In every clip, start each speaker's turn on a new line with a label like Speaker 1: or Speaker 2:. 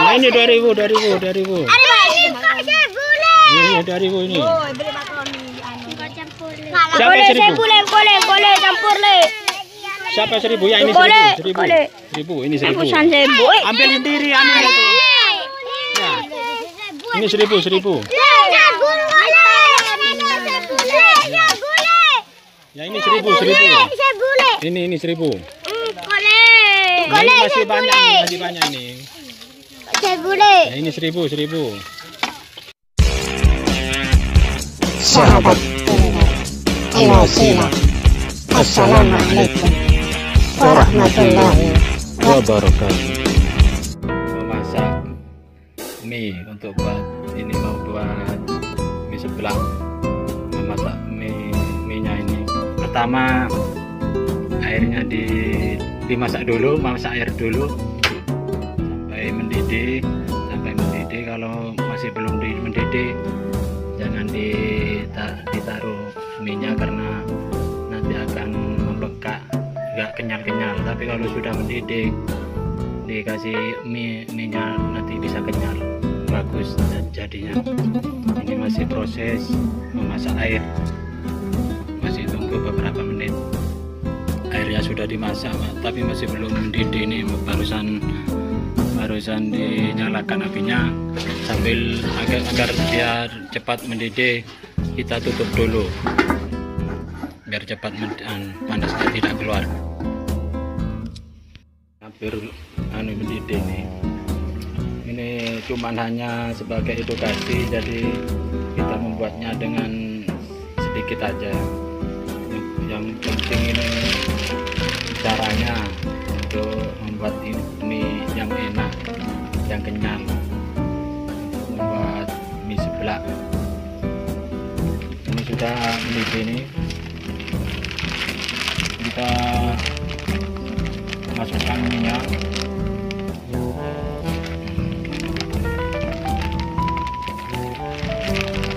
Speaker 1: Nah, ini 2000. Ini 2000 ini. Siapa yang 1000?
Speaker 2: Boleh campur le.
Speaker 1: Siapa 1000? Ya ini 1000. 1000. Ini 1000. Ambil sendiri, ambil itu. Ya. Ini 1000. Ya ini 1000. Ini 1000. Ini masih banyak ini. Ya, ini 1000.
Speaker 3: Sahabat Al-Wasilah, Assalamualaikum warahmatullahi
Speaker 1: wabarakatuh. Memasak mie untuk buat ini, mau buat mie seblak. Memasak mie-nya ini. Pertama airnya dimasak dulu, masak air dulu sampai mendidih. Kalau masih belum mendidih, jangan ditaruh mie-nya karena nanti akan membengkak, nggak kenyal-kenyal. Tapi kalau sudah mendidih, dikasih mie-nya nanti bisa kenyal, bagus jadinya. Ini masih proses memasak air, masih tunggu beberapa menit. Airnya sudah dimasak, tapi masih belum mendidih. Ini barusan dinyalakan apinya sambil agar biar cepat mendidih, kita tutup dulu biar cepat panasnya tidak keluar. Hampir mendidih nih. Ini cuman hanya sebagai edukasi, jadi kita membuatnya dengan sedikit aja. Yang penting ini caranya untuk membuat mie yang enak, yang kenyal, membuat mie seblak. Ini sudah mendidih ini, kita masukkan minyak.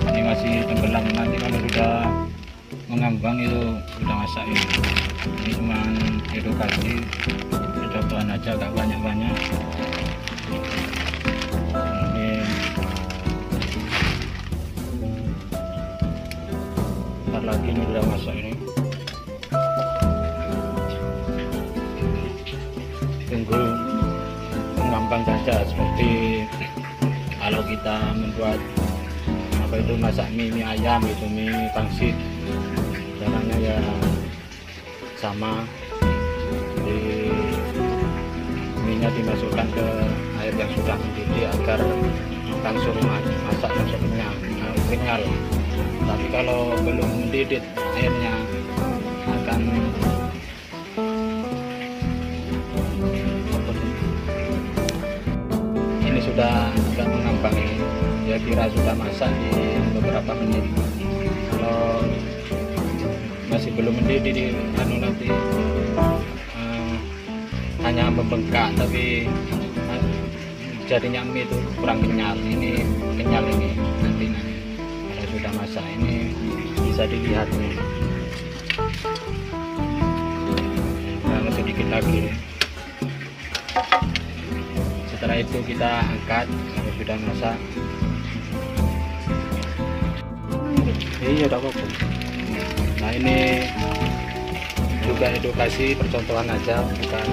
Speaker 1: Ini masih tenggelam, nanti kalau sudah mengambang itu sudah masak ini. Ini cuma edukasi, contohan aja, gak banyak-banyak. Ini bentar lagi ini udah masak ini. Tunggu mengambang saja, seperti kalau kita membuat masak mie ayam itu, mie pangsit, caranya ya sama. Mie-nya dimasukkan ke air yang sudah mendidih agar langsung masak langsung kenyal. Tapi kalau belum mendidih airnya akan ini sudah mengambang ini. Ya kira sudah masak di beberapa menit. Kalau masih belum mendidih nanti hanya membengkak, tapi jadinya mie itu kurang kenyal. Ini kenyal ini nanti kalau sudah masak. Ini bisa dilihat nih, kurang sedikit lagi. Setelah itu kita angkat kalau sudah masak. Iya, tak apa. Nah, ini juga edukasi, percontohan aja, bukan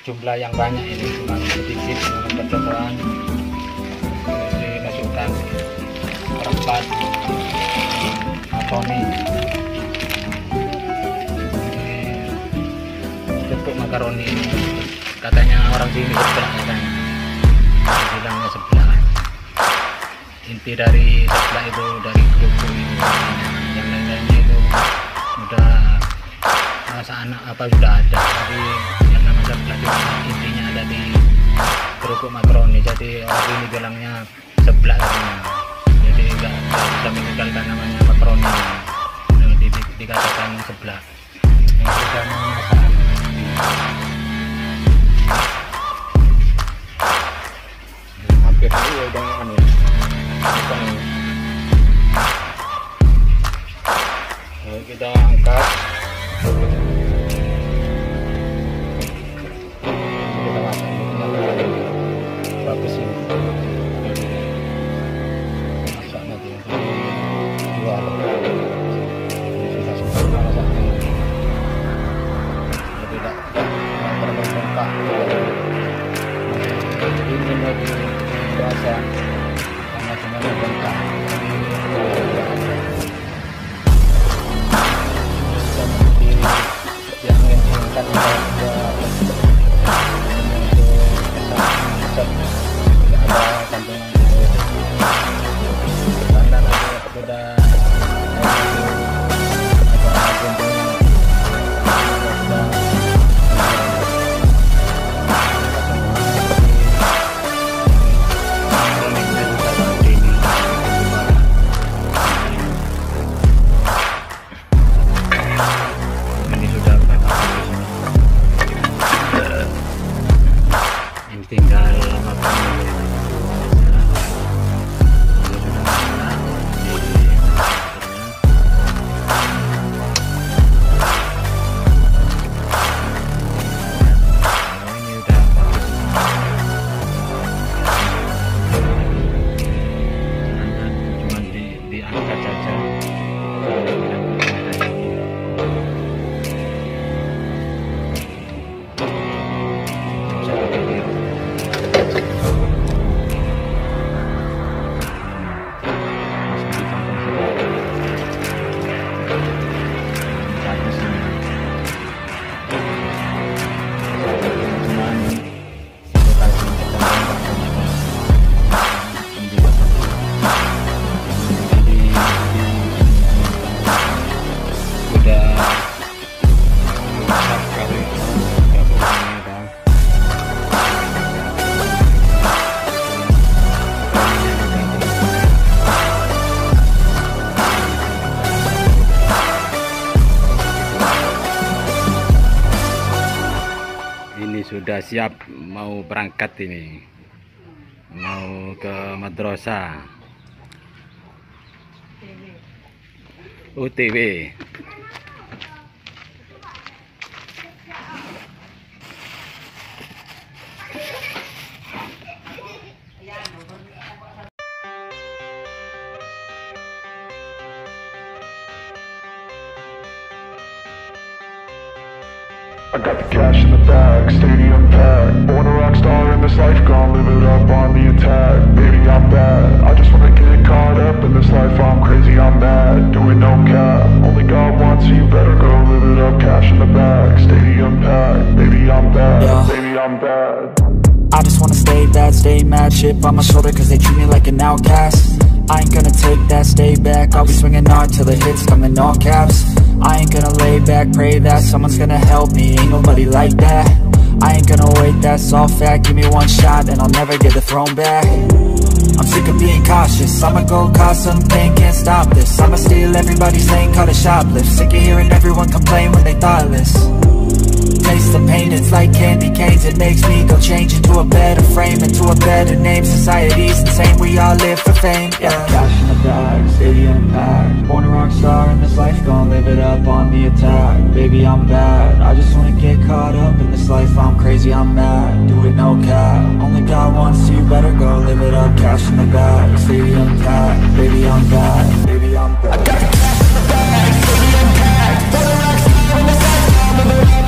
Speaker 1: jumlah yang banyak. Ini cuma sedikit percontohan. Dimasukkan perempat makaroni. Ini bentuk makaroni, katanya orang sini sebelah, katanya bilangnya sebelah. Inti dari sebelah itu dari kerupuk ini, yang lain-lainnya itu udah rasa anak apa sudah ada, tapi yang nama sebelah itu intinya ada di kerupuk makaroni. Jadi orang ini bilangnya sebelah katanya, jadi nggak bisa meninggalkan namanya makaroni, dikatakan sebelah. Yang sudah memasak hampir itu udah kita angkat. bengkak. Ini lagi rasa sama semuanya bengkak. Yang menginginkan tidak ada kandungan karena sudah tinggal makan diangkat saja. Ini sudah siap mau berangkat, ini mau ke madrasah UTW.
Speaker 4: I got the cash in the bag, stadium packed. Born a rock star in this life, gon' live it up on the attack. Baby, I'm bad, I just wanna get caught up in this life. I'm crazy, I'm mad, doing no cap. Only God wants you, better go live it up. Cash in the bag, stadium packed. Baby, I'm bad, baby, I'm bad.
Speaker 5: I just wanna stay bad, stay mad. Chip on my shoulder cause they treat me like an outcast. I ain't gonna take that, stay back. I'll be swinging hard till the hits come in all caps. I ain't gonna lay back, pray that someone's gonna help me. Ain't nobody like that. I ain't gonna wait, that's all fact. Give me one shot and I'll never get the throne back. I'm sick of being cautious, I'ma go cause something, can't stop this. I'ma steal everybody's lane, call it shoplift. Sick of hearing everyone complain when they thoughtless. Taste the pain, it's like candy canes. It makes me go change into a better frame, into a better name. Society's insane, we all live for fame, yeah. Cash in the bag, stadium packed. Born a rock star in this life, gon' live it up on the attack. Baby, I'm bad, I just wanna get caught up in this life. I'm crazy, I'm mad, do it no cap. Only God wants you, better go live it up. Cash in the bag, stadium packed. Baby, I'm bad, baby, I'm bad. I got the cash in the bag, stadium packed. Born a rock star in this life, gon' live it up.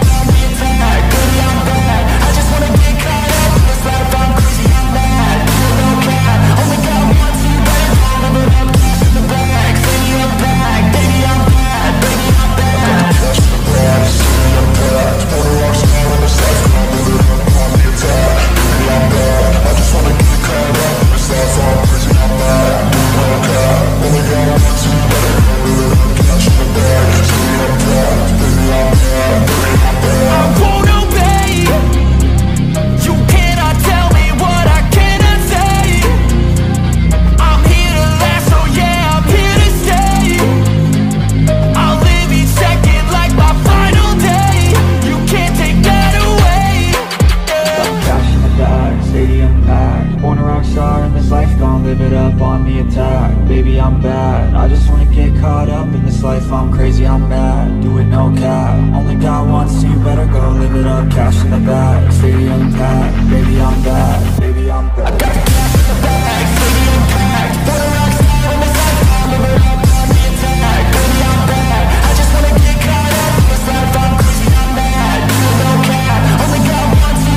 Speaker 5: I'm crazy, I'm mad, do it no cap. Only God wants you, better go live it up. Cash in the bag, stadium packed. Baby, I'm bad, baby, I'm bad. I got the cash in the bag, stadium packed. Born a rock star in this life, I'll live it up on the attack. Baby, I'm bad, I just wanna get caught up in this life. I'm crazy, I'm mad, do it no cap. Only God wants you.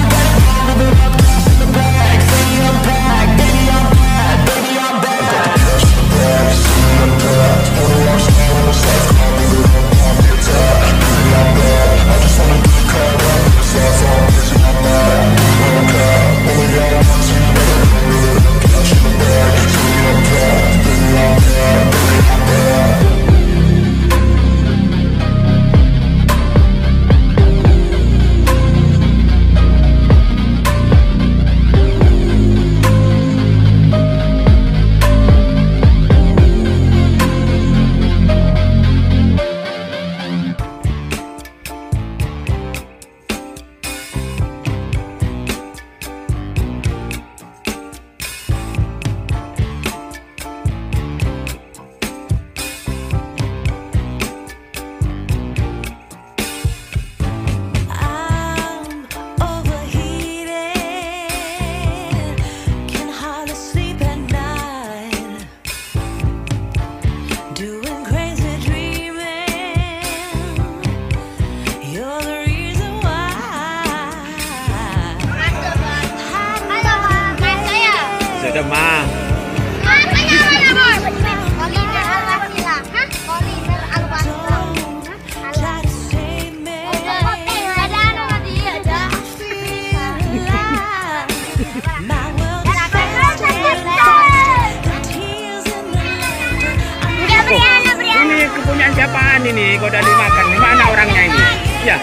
Speaker 1: dimakan ini, kok udah dimakan. Mana orangnya ini? Ya,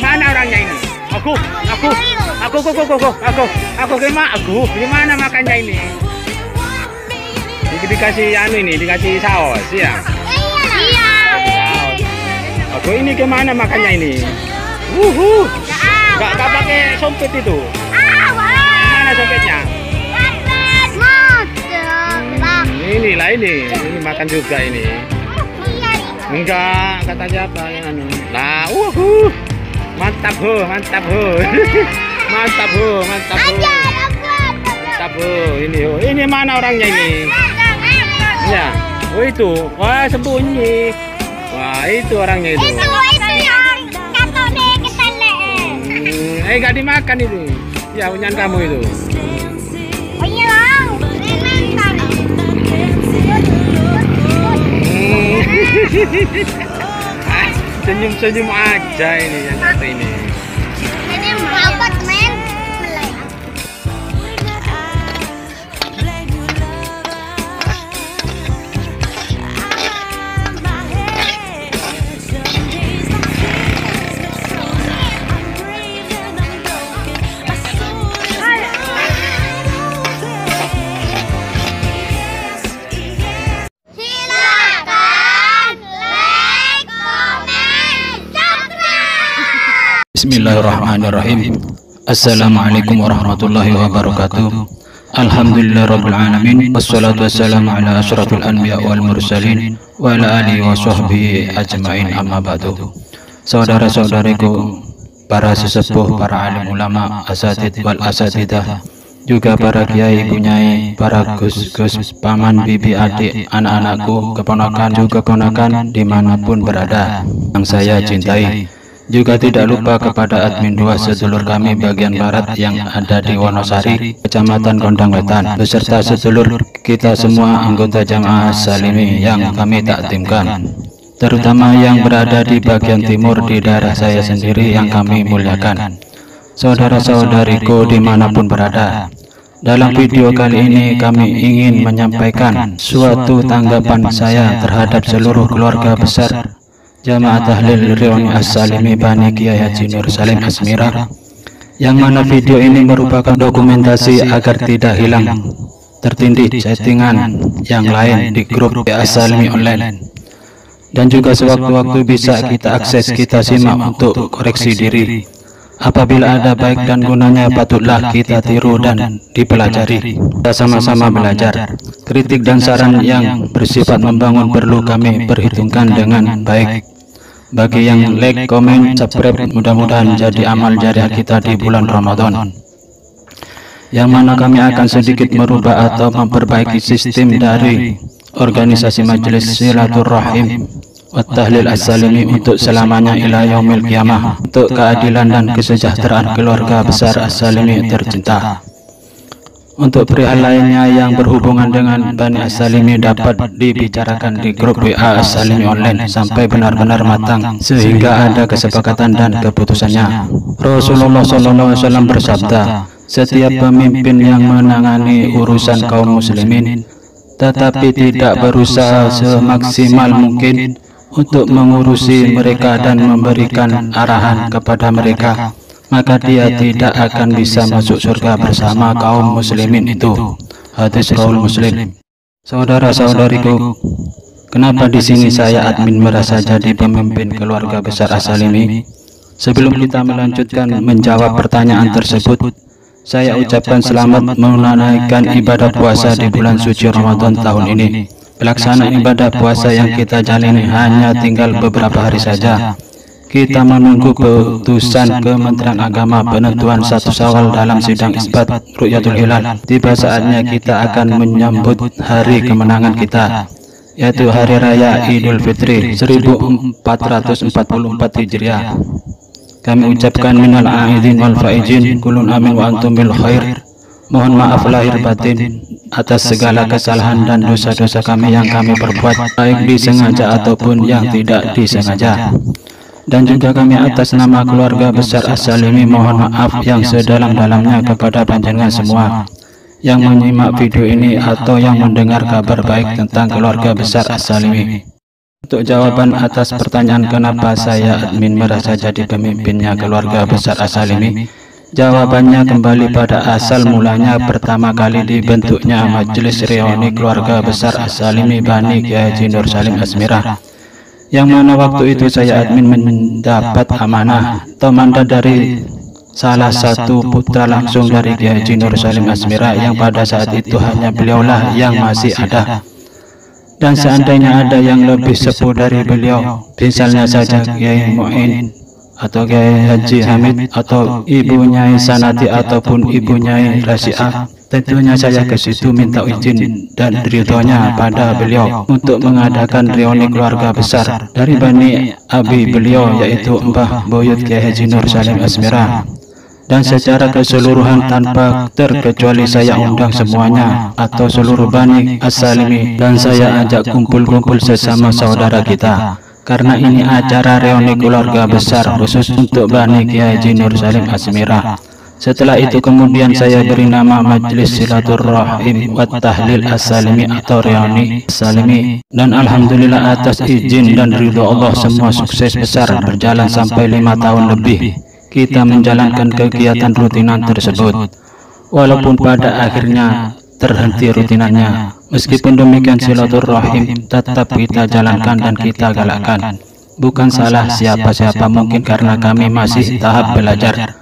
Speaker 1: mana orangnya ini? Aku, gimana makannya ini? Dikasih anu ini, dikasih saus ya.
Speaker 2: Iya.
Speaker 1: Aku ini gimana makannya ini? Gak pakai sompet itu. Mana sompetnya? Inilah ini makan juga ini. Enggak, kata siapa yang anu. Nah, mantap ho. Mantap ho. Ini mana orangnya ini? Ya, itu. Wah, sembunyi. Wah, itu orangnya itu.
Speaker 2: Itu yang katone ketele.
Speaker 1: Gak dimakan itu. Ya, punyan kamu itu.
Speaker 2: Oh iya lang.
Speaker 1: Senyum-senyum aja ini yang satu ini.
Speaker 2: Ini mabak men.
Speaker 1: Bismillahirrahmanirrahim. Assalamualaikum warahmatullahi wabarakatuh. Alhamdulillahirabbil alamin wassalatu wassalamu ala asyrafil anbiya wal mursalin wa ala alihi wa sahbihi ajmain, amma ba'du. Saudara-saudariku, para sesepuh, para alim ulama, asatid wal asatidah, juga para kiai, kunyai, para gus-gus, paman, bibi, adik, anak-anakku, keponakan, juga keponakan dimanapun berada yang saya cintai. Juga tidak lupa kepada admin 2 sedulur kami bagian barat yang ada di Wonosari, Kecamatan Kondang Wetan, beserta sedulur kita semua anggota Jamaah Salimi yang kami taktimkan, terutama yang berada di bagian timur di daerah saya sendiri yang kami muliakan. Saudara-saudariku dimanapun berada, dalam video kali ini kami ingin menyampaikan suatu tanggapan saya terhadap seluruh keluarga besar Jamaah Tahlil Reuni As-Salimi Bani Kiai Haji Nur Salim Asmira, yang mana video ini merupakan dokumentasi agar tidak hilang tertindih settingan yang lain di grup As-Salimi online, dan juga sewaktu-waktu bisa kita akses, kita simak untuk koreksi diri. Apabila ada baik dan gunanya, patutlah kita tiru dan dipelajari. Kita sama-sama belajar. Kritik dan saran yang bersifat membangun perlu kami perhitungkan dengan baik. Bagi yang like, komen, subscribe, mudah-mudahan jadi amal jariah kita di bulan Ramadan, yang mana kami akan sedikit merubah atau memperbaiki sistem dari organisasi Majelis Silaturrahim wa Tahlil As-Salimi untuk selamanya ila yaumil qiyamah, untuk keadilan dan kesejahteraan keluarga besar As-Salimi tercinta. Untuk perihal lainnya yang berhubungan dengan Bani As-Salimi dapat dibicarakan di grup WA As-Salimi online sampai benar-benar matang sehingga ada kesepakatan dan keputusannya. Rasulullah SAW bersabda, setiap pemimpin yang menangani urusan kaum muslimin tetapi tidak berusaha semaksimal mungkin untuk mengurusi mereka dan memberikan arahan kepada mereka, maka dia tidak akan bisa masuk surga bersama kaum muslimin itu. Hadis riwayat Muslim. Saudara-saudariku, kenapa di sini saya admin merasa jadi pemimpin keluarga besar As-Salimi? Sebelum kita melanjutkan menjawab pertanyaan tersebut, saya ucapkan selamat menunaikan ibadah puasa di bulan suci Ramadan tahun ini. Pelaksanaan ibadah puasa yang kita jalani hanya tinggal beberapa hari saja. Kita menunggu keputusan Kementerian Agama penentuan 1 Syawal dalam sidang isbat Ru'yatul Hilal. Tiba saatnya kita akan menyambut hari kemenangan kita, yaitu Hari Raya Idul Fitri 1444 Hijriah. Kami ucapkan minal aidin wal faizin, kulun amin wa antum bil khair. Mohon maaf lahir batin atas segala kesalahan dan dosa-dosa kami yang kami perbuat, baik disengaja ataupun yang tidak disengaja. Dan juga kami atas nama keluarga besar As-Salimi mohon maaf yang sedalam-dalamnya kepada panjenengan semua yang menyimak video ini atau yang mendengar kabar baik tentang keluarga besar As-Salimi. Untuk jawaban atas pertanyaan kenapa saya admin merasa jadi pemimpinnya keluarga besar As-Salimi, jawabannya kembali pada asal mulanya pertama kali dibentuknya Majelis Reuni Keluarga Besar As-Salimi Bani Kiai Haji Nur Salim Asmirah, yang mana waktu itu saya admin mendapat amanah atau mandat dari salah satu putra langsung dari Kiai Haji Nur Salim Asmirah, yang pada saat itu hanya beliaulah yang masih ada. Dan seandainya ada yang lebih sepuh dari beliau, misalnya saja Kiai Mu'in atau Kiai Haji Hamid atau Ibu Nyai Sanati ataupun Ibu Nyai Rasi'ah, tentunya saya ke situ minta izin dan ridhonya pada beliau untuk mengadakan reuni keluarga besar dari Bani Abi beliau, yaitu Mbah Buyut Kiai Haji Nur Salim Asmirah. Dan secara keseluruhan tanpa terkecuali saya undang semuanya atau seluruh Bani As-Salimi, dan saya ajak kumpul-kumpul sesama saudara kita, karena ini acara reuni keluarga besar khusus untuk Bani Kiai Haji Nur Salim Asmirah. Setelah itu kemudian saya beri nama Majelis Silaturrahim wa Tahlil As-Salimi atau Reuni As-Salimi, dan alhamdulillah atas izin dan ridho Allah semua sukses besar berjalan sampai 5 tahun lebih kita menjalankan kegiatan rutinan tersebut, walaupun pada akhirnya terhenti rutinannya. Meskipun demikian silaturahim tetap kita jalankan dan kita galakkan. Bukan salah siapa-siapa, mungkin karena kami masih tahap belajar.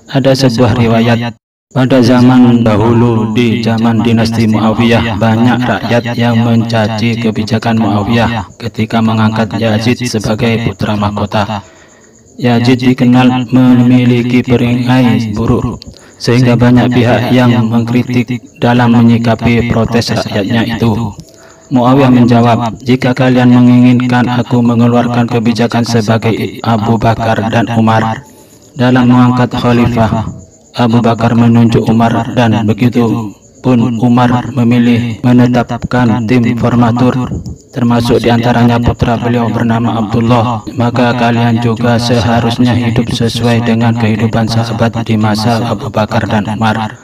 Speaker 1: Ada sebuah riwayat, pada zaman dahulu di zaman dinasti Muawiyah, banyak rakyat yang mencaci kebijakan Muawiyah ketika mengangkat Yazid sebagai putra mahkota. Yazid dikenal memiliki perangai buruk, sehingga banyak pihak yang mengkritik dalam menyikapi protes rakyatnya itu. Muawiyah menjawab, jika kalian menginginkan aku mengeluarkan kebijakan sebagai Abu Bakar dan Umar dalam mengangkat khalifah, Abu Bakar menunjuk Umar, dan begitu pun Umar memilih menetapkan tim formatur, termasuk diantaranya putra beliau bernama Abdullah, maka kalian juga seharusnya hidup sesuai dengan kehidupan sahabat di masa Abu Bakar dan Umar.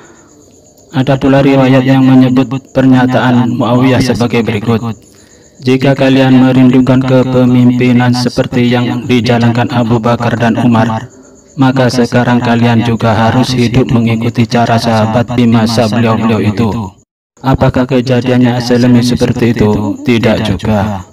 Speaker 1: Ada pula riwayat yang menyebut pernyataan Muawiyah sebagai berikut, jika kalian merindukan kepemimpinan seperti yang dijalankan Abu Bakar dan Umar, maka sekarang kalian juga harus hidup mengikuti cara sahabat di masa beliau-beliau itu. Apakah kejadiannya As-Salimi seperti itu? Tidak juga.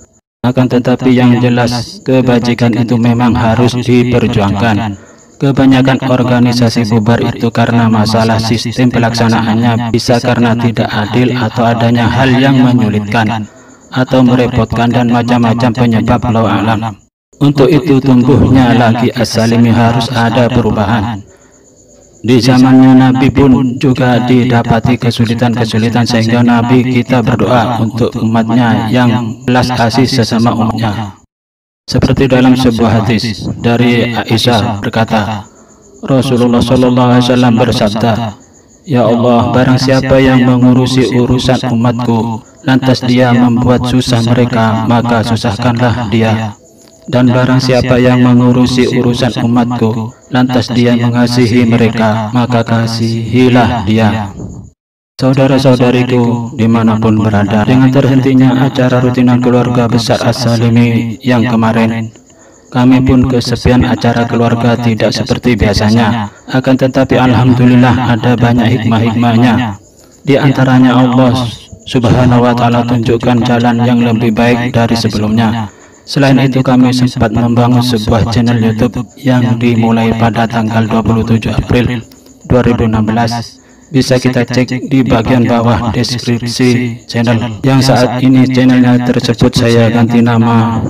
Speaker 1: Akan tetapi yang jelas, kebajikan itu memang harus diperjuangkan. Kebanyakan organisasi bubar itu karena masalah sistem pelaksanaannya, bisa karena tidak adil atau adanya hal yang menyulitkan atau merepotkan dan macam-macam penyebab wallahu a'lam. Untuk itu tumbuhnya lagi As-Salimi harus ada perubahan. Di zamannya Nabi pun juga didapati kesulitan-kesulitan, sehingga Nabi kita berdoa untuk umatnya yang belas kasih sesama umatnya. Seperti dalam sebuah hadis dari Aisyah berkata, Rasulullah SAW bersabda, ya Allah, barang siapa yang mengurusi urusan umatku, lantas dia membuat susah mereka, maka susahkanlah dia. Dan barang siapa yang mengurusi urusan umatku, lantas dia mengasihi mereka, maka kasihilah dia. Saudara-saudariku dimanapun berada, dengan terhentinya acara rutinan keluarga besar As-Salimi yang kemarin, kami pun kesepian acara keluarga tidak seperti biasanya. Akan tetapi alhamdulillah ada banyak hikmah-hikmahnya. Di antaranya Allah Subhanahu wa Ta'ala tunjukkan jalan yang lebih baik dari sebelumnya. Selain itu kami sempat membangun sebuah channel YouTube yang dimulai pada tanggal 27 April 2016. Bisa kita cek di bagian bawah deskripsi channel, yang saat ini channelnya tersebut saya ganti nama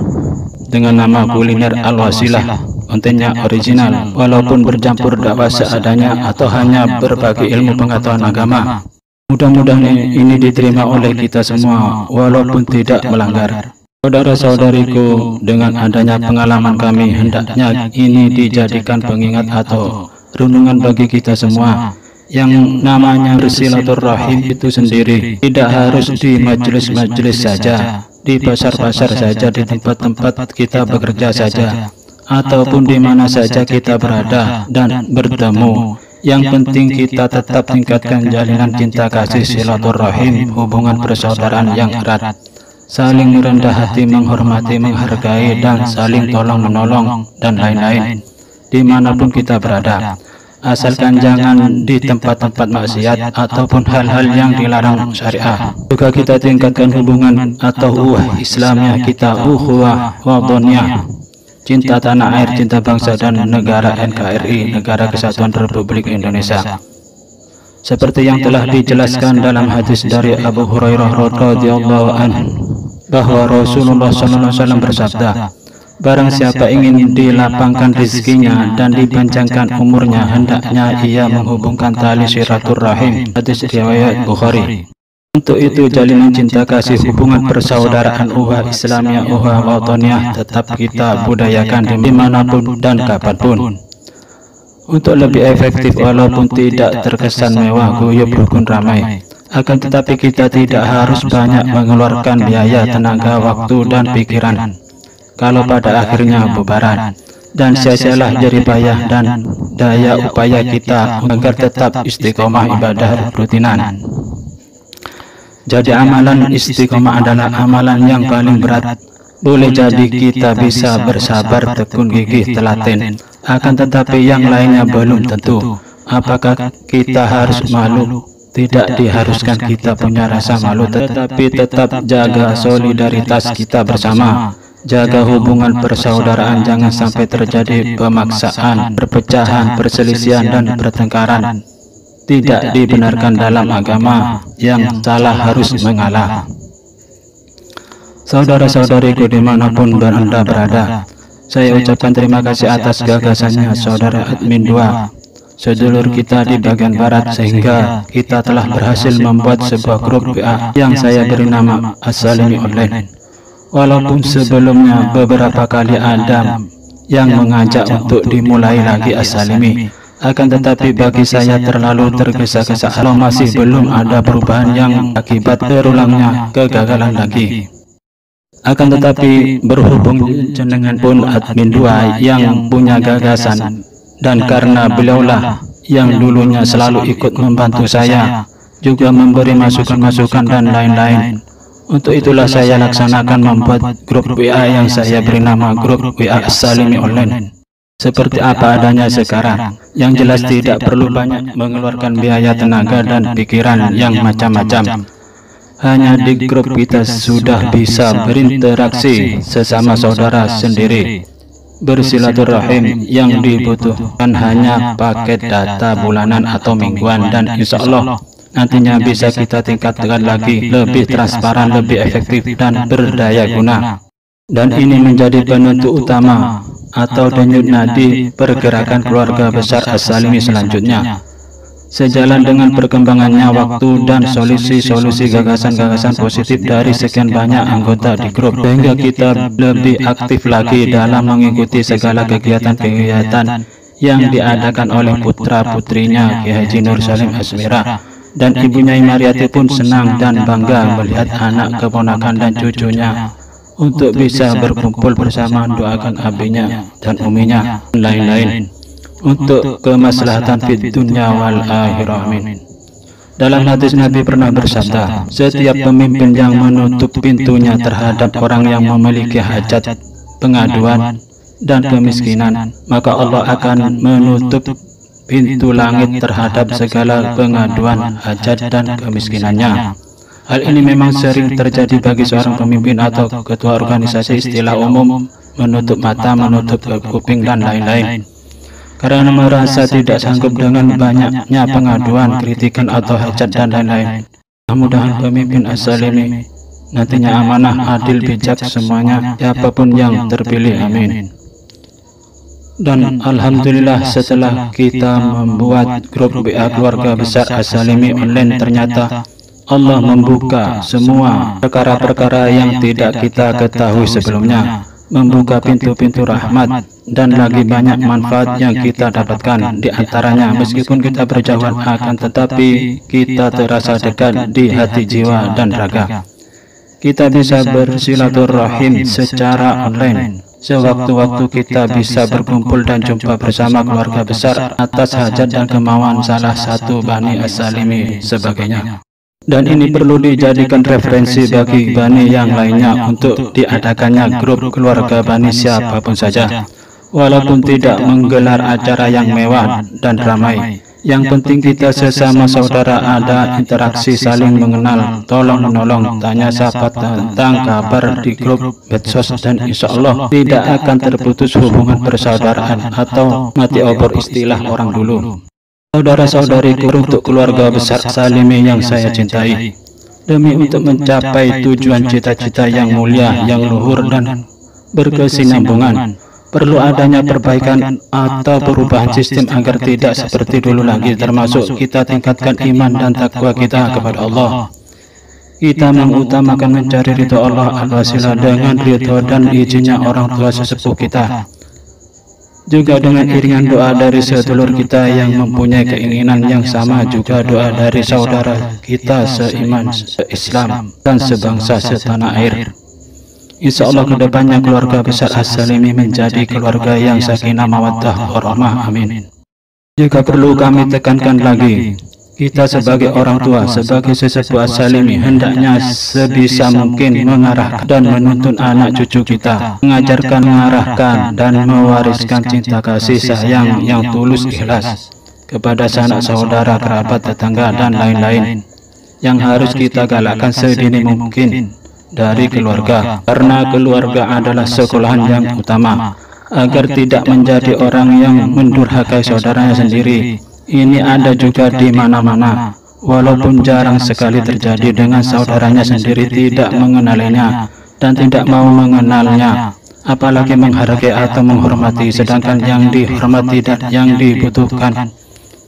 Speaker 1: dengan nama Kuliner Al-Wasilah. Kontennya original, walaupun bercampur dakwah seadanya atau hanya berbagi ilmu pengetahuan agama. Mudah-mudahan ini diterima oleh kita semua walaupun tidak melanggar. Saudara-saudariku, dengan adanya pengalaman kami, hendaknya ini dijadikan pengingat atau renungan bagi kita semua. Yang namanya bersilaturahim itu sendiri tidak harus di majelis-majelis saja, di pasar-pasar saja, di tempat-tempat kita bekerja saja, ataupun di mana saja kita berada dan bertemu. Yang penting kita tetap tingkatkan jalinan cinta kasih silaturahim, hubungan persaudaraan yang erat. saling merendah hati, menghormati, menghargai, dan saling tolong-menolong, dan lain-lain, dimanapun kita berada. Asalkan jangan di tempat-tempat maksiat ataupun hal-hal yang dilarang syariah. Juga kita tingkatkan hubungan atau ukhuwah Islamnya kita, ukhuwah wadhaniyah, cinta tanah air, cinta bangsa dan negara NKRI, Negara Kesatuan Republik Indonesia. Seperti yang telah dijelaskan dalam hadis dari Abu Hurairah radhiyallahu anhu bahwa Rasulullah SAW bersabda, barang siapa ingin dilapangkan rezekinya dan dipanjangkan umurnya, hendaknya ia menghubungkan tali silaturahim. Hadis riwayat Bukhari. Untuk itu jalinan cinta kasih, hubungan persaudaraan, ukhuwah Islamiyah, ukhuwah wadhaniyah tetap kita budayakan dimanapun dan kapanpun. Untuk lebih efektif, walaupun tidak terkesan mewah, guyup, rukun, ramai, akan tetapi kita tidak harus banyak mengeluarkan biaya, tenaga, waktu, dan pikiran. Kalau pada akhirnya bubaran dan sia-sialah jerih payah dan daya upaya kita agar tetap istiqomah ibadah rutinan. Jadi amalan istiqomah adalah amalan yang paling berat. Boleh jadi kita bisa bersabar, tekun, gigih, telaten, akan tetapi yang lainnya belum tentu. Apakah kita harus malu? Tidak diharuskan kita punya rasa malu, tetapi tetap jaga solidaritas kita bersama. Jaga hubungan persaudaraan, jangan sampai terjadi pemaksaan, perpecahan, perselisihan, dan pertengkaran. Tidak dibenarkan dalam agama, yang salah harus mengalah. Saudara-saudariku dimanapun Anda berada, saya ucapkan terima kasih atas gagasannya saudara admin 2, sedulur kita di bagian barat, sehingga kita telah berhasil membuat sebuah grup WA yang saya beri nama As-Salimi Online. Walaupun sebelumnya beberapa kali ada yang mengajak untuk dimulai lagi As-Salimi, akan tetapi bagi saya terlalu tergesa-gesa, masih belum ada perubahan yang akibat terulangnya kegagalan lagi. Akan tetapi berhubung jenengan pun admin 2 yang punya gagasan, dan karena beliaulah yang dulunya selalu ikut membantu saya, juga memberi masukan-masukan dan lain-lain. Untuk itulah saya laksanakan membuat grup WA yang saya beri nama grup WA As-Salimi Online. Seperti apa adanya sekarang, yang jelas tidak perlu banyak mengeluarkan biaya, tenaga, dan pikiran yang macam-macam. Hanya di grup kita sudah bisa berinteraksi sesama saudara sendiri, bersilaturahim. Yang dibutuhkan hanya paket data bulanan atau mingguan, dan insya Allah nantinya bisa kita tingkatkan lagi, lebih transparan, lebih efektif, dan berdaya guna. Dan ini menjadi penentu utama atau denyut nadi pergerakan keluarga besar As-Salimi selanjutnya. Sejalan dengan perkembangannya waktu dan solusi-solusi gagasan-gagasan positif dari sekian banyak anggota di grup, sehingga kita lebih aktif lagi dalam mengikuti segala kegiatan-kegiatan yang diadakan oleh putra-putrinya Ki Haji Nur Salim Asmira. Dan ibunya Imariati pun senang dan bangga melihat anak, keponakan, dan cucunya untuk bisa berkumpul bersama, doakan abinya dan uminya, dan lain-lain, untuk kemaslahatan fid dunya wal akhirah. Amin. Dalam hadis Nabi pernah bersabda, setiap pemimpin yang menutup pintunya terhadap orang yang memiliki hajat, pengaduan, dan kemiskinan, maka Allah akan menutup pintu langit terhadap segala pengaduan, hajat, dan kemiskinannya. Hal ini memang sering terjadi bagi seorang pemimpin atau ketua organisasi. Istilah umum menutup mata, menutup kuping, dan lain-lain, karena merasa tidak sanggup dengan banyaknya pengaduan, kritikan, atau hajat, dan lain-lain. Mudah-mudahan pemimpin As-Salimi nantinya amanah, adil, bijak semuanya, siapapun yang terpilih. Amin. Dan alhamdulillah, setelah kita membuat grup WA keluarga besar As-Salimi Online, ternyata Allah membuka semua perkara-perkara yang tidak kita ketahui sebelumnya, membuka pintu-pintu rahmat, dan lagi banyak manfaat yang kita dapatkan. Di antaranya, meskipun kita berjauhan, akan tetapi kita terasa dekat di hati, jiwa, dan raga. Kita bisa bersilaturahim secara online. Sewaktu-waktu kita bisa berkumpul dan jumpa bersama keluarga besar atas hajat dan kemauan salah satu Bani As-Salimi sebagainya. Dan ini perlu dijadikan referensi bagi Bani yang lainnya untuk diadakannya grup keluarga Bani siapapun saja, walaupun tidak menggelar acara yang mewah dan ramai. Yang penting kita sesama saudara ada interaksi, saling mengenal, tolong menolong, tanya sahabat tentang kabar di grup medsos, dan insya Allah tidak akan terputus hubungan persaudaraan atau mati obor istilah orang dulu. Saudara-saudariku, untuk keluarga besar Salimi yang saya cintai, demi untuk mencapai tujuan cita-cita yang mulia, yang luhur dan berkesinambungan, perlu adanya perbaikan atau perubahan sistem agar tidak seperti dulu lagi, termasuk kita tingkatkan iman dan takwa kita kepada Allah. Kita mengutamakan mencari ridho Allah al-wasilah dengan ridho dan izinnya orang tua sesepuh kita, juga dengan iringan doa dari sedulur kita yang mempunyai keinginan yang sama, juga doa dari saudara kita seiman, se-Islam, dan sebangsa setanah air. Insya Allah kedepannya keluarga besar As-Salimi menjadi keluarga yang sakinah mawaddah warahmah, amin. Jika perlu kami tekankan lagi, kita sebagai orang tua, sebagai sesepuh As-Salimi, hendaknya sebisa mungkin mengarahkan dan menuntun anak cucu kita, mengajarkan, mengarahkan, dan mewariskan cinta kasih sayang yang tulus ikhlas kepada sanak saudara, kerabat, tetangga, dan lain-lain, yang harus kita galakkan sedini mungkin dari keluarga, karena keluarga adalah sekolahan yang utama, agar tidak menjadi orang yang mendurhakai saudaranya sendiri. Ini ada juga di mana-mana, walaupun jarang sekali terjadi dengan saudaranya sendiri tidak mengenalinya dan tidak mau mengenalnya, apalagi menghargai atau menghormati, sedangkan yang dihormati dan yang dibutuhkan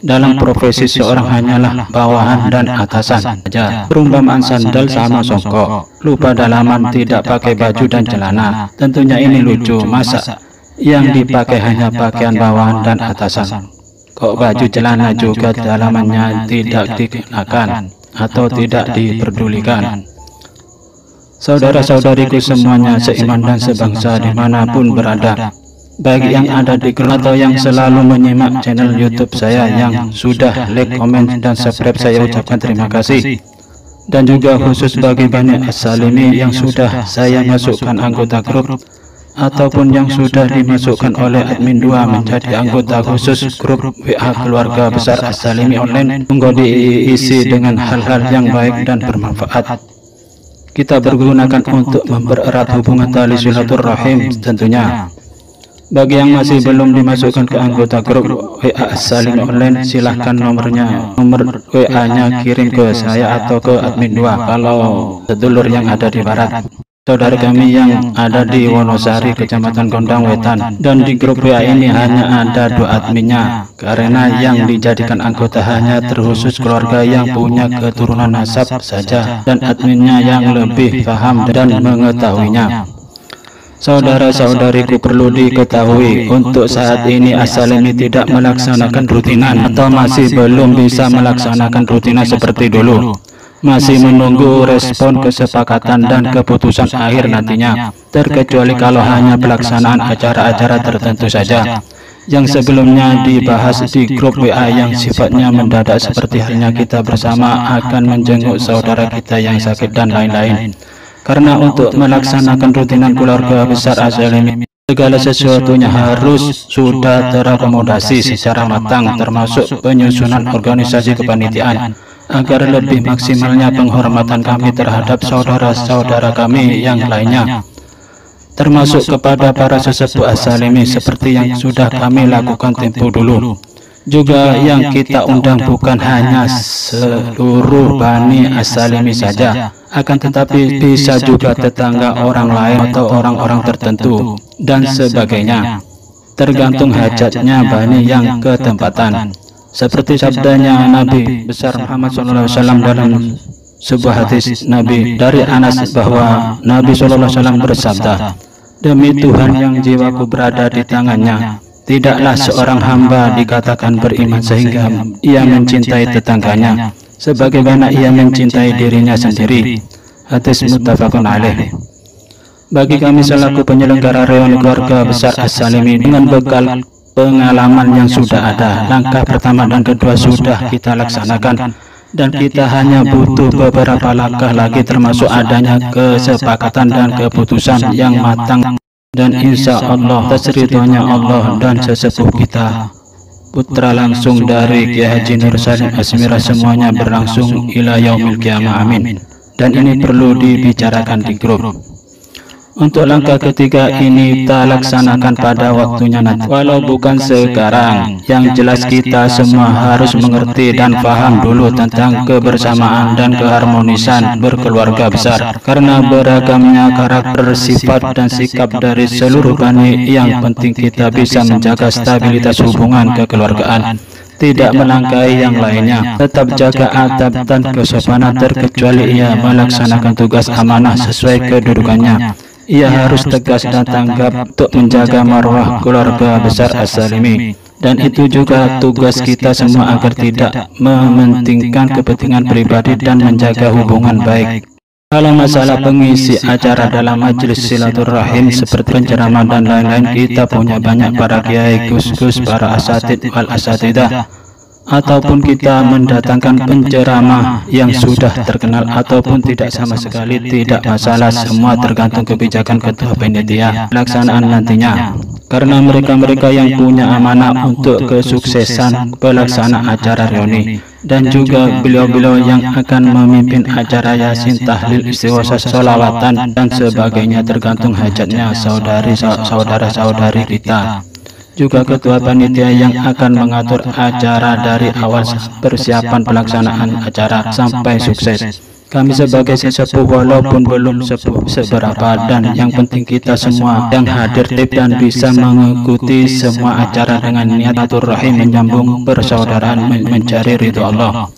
Speaker 1: dalam profesi seorang hanyalah bawahan dan atasan saja. Perumpamaan sandal sama songkok, lupa dalaman, tidak pakai baju dan celana. Tentunya ini lucu, masa yang dipakai hanya pakaian bawahan dan atasan, kok baju celana juga dalamannya tidak dikenakan atau tidak diperdulikan. Saudara-saudariku semuanya seiman dan sebangsa dimanapun berada, bagi yang ada di grup atau yang selalu menyimak channel YouTube saya, yang sudah like, komen, dan subscribe, saya ucapkan terima kasih. Dan juga khusus bagi Bani As-Salimi yang sudah saya masukkan anggota grup ataupun yang sudah dimasukkan oleh admin 2 menjadi anggota khusus grup WA keluarga besar As-Salimi online, monggo diisi dengan hal-hal yang baik dan bermanfaat. Kita bergunakan untuk mempererat hubungan tali silaturahim tentunya. Bagi yang masih belum dimasukkan ke anggota grup WA As-Salimi online, silahkan nomor WA-nya kirim ke saya atau ke admin 2 kalau sedulur yang ada di barat. Saudara kami yang ada di Wonosari, Kecamatan Gondang Wetan, dan di grup WA ini hanya ada 2 adminnya, karena yang dijadikan anggota hanya terkhusus keluarga yang punya keturunan nasab saja, dan adminnya yang lebih paham dan mengetahuinya. Saudara-saudariku, perlu diketahui untuk saat ini As-Salimi tidak melaksanakan rutinan atau masih belum bisa melaksanakan rutinan seperti dulu, masih menunggu respon kesepakatan dan keputusan akhir nantinya, terkecuali kalau hanya pelaksanaan acara-acara tertentu saja yang sebelumnya dibahas di grup WA yang sifatnya mendadak, seperti halnya kita bersama akan menjenguk saudara kita yang sakit dan lain-lain. Karena untuk melaksanakan rutinan keluarga besar As-Salimi, segala sesuatunya harus sudah terakomodasi secara matang, termasuk penyusunan organisasi kepanitiaan, agar lebih maksimalnya penghormatan kami terhadap saudara-saudara kami yang lainnya, termasuk kepada para sesepuh As-Salimi seperti yang sudah kami lakukan tempo dulu. Juga yang kita undang bukan hanya seluruh Bani As-Salimi saja, akan tetapi bisa juga tetangga, orang lain, atau orang-orang tertentu, dan sebagainya, tergantung hajatnya Bani yang ketempatan. Seperti sabdanya Nabi besar Muhammad SAW dalam sebuah hadis Nabi dari Anas, bahwa Nabi SAW bersabda, "Demi Tuhan yang jiwaku berada di tangannya, tidaklah seorang hamba dikatakan beriman sehingga ia mencintai tetangganya sebagaimana ia mencintai dirinya sendiri." Hadis muttafaqun alaih. Bagi kami selaku penyelenggara reuni keluarga besar As-Salimi, dengan bekal pengalaman yang sudah ada, langkah pertama dan kedua sudah kita laksanakan dan kita hanya butuh beberapa langkah lagi, termasuk adanya kesepakatan dan keputusan yang matang, dan insya Allah atas ridhonya Allah dan sesepuh kita, putra langsung dari Kiai Haji Nur Salim Asmira, semuanya berlangsung ila yaumil qiyamah, amin. Dan ini perlu dibicarakan di grup. Untuk langkah ketiga ini kita laksanakan pada waktunya nanti, walau bukan sekarang. Yang jelas kita semua harus mengerti dan paham dulu tentang kebersamaan dan keharmonisan berkeluarga besar, karena beragamnya karakter, sifat dan sikap dari seluruh bani. Yang penting kita bisa menjaga stabilitas hubungan kekeluargaan, tidak melangkahi yang lainnya, tetap jaga adab dan kesopanan, terkecuali ia melaksanakan tugas amanah sesuai kedudukannya. Ia harus tegas dan tanggap untuk menjaga marwah keluarga besar As-Salimi, dan itu juga tugas kita semua agar tidak mementingkan kepentingan pribadi dan menjaga hubungan baik. Kalau masalah pengisi acara dalam majelis silaturahim seperti penceramah dan lain-lain, kita punya banyak para kiai, gus-gus, para asatid wal asatidah, ataupun kita mendatangkan penceramah yang sudah terkenal ataupun tidak sama sekali, tidak masalah. Semua tergantung kebijakan ketua panitia pelaksanaan nantinya, karena mereka-mereka yang punya amanah untuk kesuksesan pelaksanaan acara reuni, dan juga beliau-beliau yang akan memimpin acara yasin, tahlil, istighosah, sholawatan dan sebagainya, tergantung hajatnya saudara-saudari kita. Juga ketua panitia yang akan mengatur acara dari awal persiapan pelaksanaan acara sampai sukses. Kami sebagai sesepuh walaupun belum sepuh seberapa, dan yang penting kita semua yang hadir dan bisa mengikuti semua acara dengan niat rahim menyambung persaudaraan mencari ridho Allah.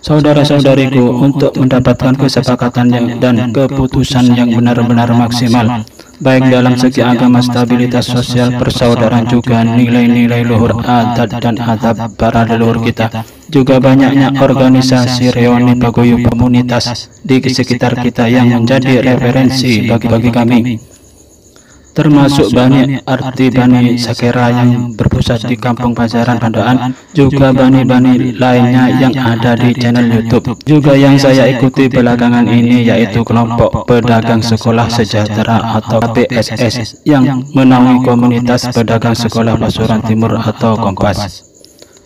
Speaker 1: Saudara-saudariku, untuk mendapatkan kesepakatan dan keputusan yang benar-benar maksimal, baik dalam segi agama, stabilitas sosial, persaudaraan, juga nilai-nilai luhur adat dan adab para leluhur kita, juga banyaknya organisasi reuni paguyuban komunitas di sekitar kita yang menjadi referensi bagi kami, termasuk banyak arti Bani Sakera yang berpusat di Kampung Pasaran Pandaan, juga bani-bani lainnya yang ada di channel YouTube. Juga yang saya ikuti belakangan ini yaitu kelompok pedagang sekolah sejahtera atau PSS yang menaungi komunitas pedagang sekolah Pasuruan Timur atau Kompas.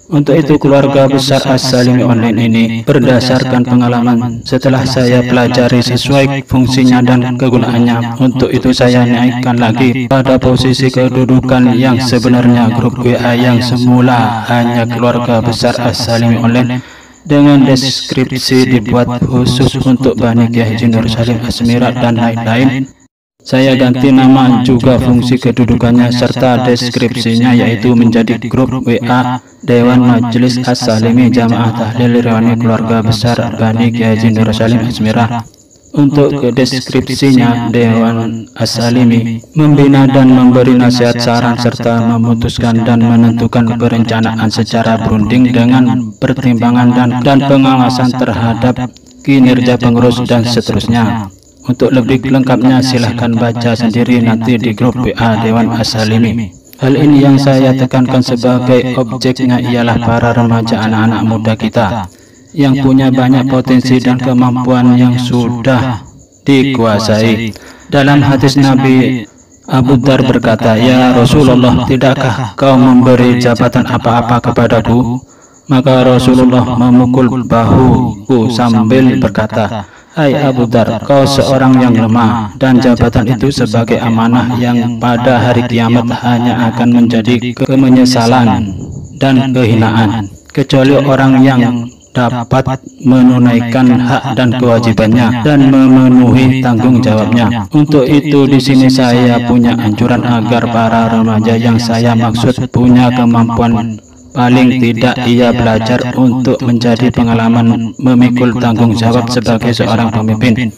Speaker 1: Untuk itu keluarga besar As-Salimi online ini berdasarkan pengalaman setelah saya pelajari sesuai fungsinya dan kegunaannya. Untuk itu saya naikkan lagi pada posisi kedudukan yang sebenarnya grup WA yang semula hanya keluarga besar As-Salimi online, dengan deskripsi dibuat khusus untuk Bani Kiai Haji Nur Salim Asmira dan lain-lain. Saya ganti nama juga fungsi kedudukannya serta deskripsinya, yaitu menjadi grup WA Dewan Majelis As-Salimi Jamaah Tahlil Reuni Keluarga Besar Bani Kiai Haji Nur Salim Asmira. Untuk deskripsinya, Dewan As-Salimi membina dan memberi nasihat, saran, serta memutuskan dan menentukan perencanaan secara berunding dengan pertimbangan dan pengawasan terhadap kinerja pengurus dan seterusnya. Untuk lebih lengkapnya silahkan baca sendiri nanti di grup WA Dewan As-Salimi. Hal ini yang saya tekankan sebagai objeknya ialah para remaja, anak-anak muda kita yang punya banyak potensi dan kemampuan yang sudah dikuasai. Dalam hadis Nabi, Abu Dar berkata, "Ya Rasulullah, tidakkah kau memberi jabatan apa-apa kepadaku?" Maka Rasulullah memukul bahuku sambil berkata, "Hai Abu Dar, kau seorang yang lemah, dan jabatan itu sebagai amanah yang pada hari kiamat hanya akan menjadi kemenyesalan dan kehinaan, kecuali orang yang dapat menunaikan hak dan kewajibannya dan memenuhi tanggung jawabnya." Untuk itu di sini saya punya anjuran agar para remaja yang saya maksud punya kemampuan, paling tidak ia belajar untuk menjadi pengalaman memikul tanggung jawab sebagai seorang pemimpin,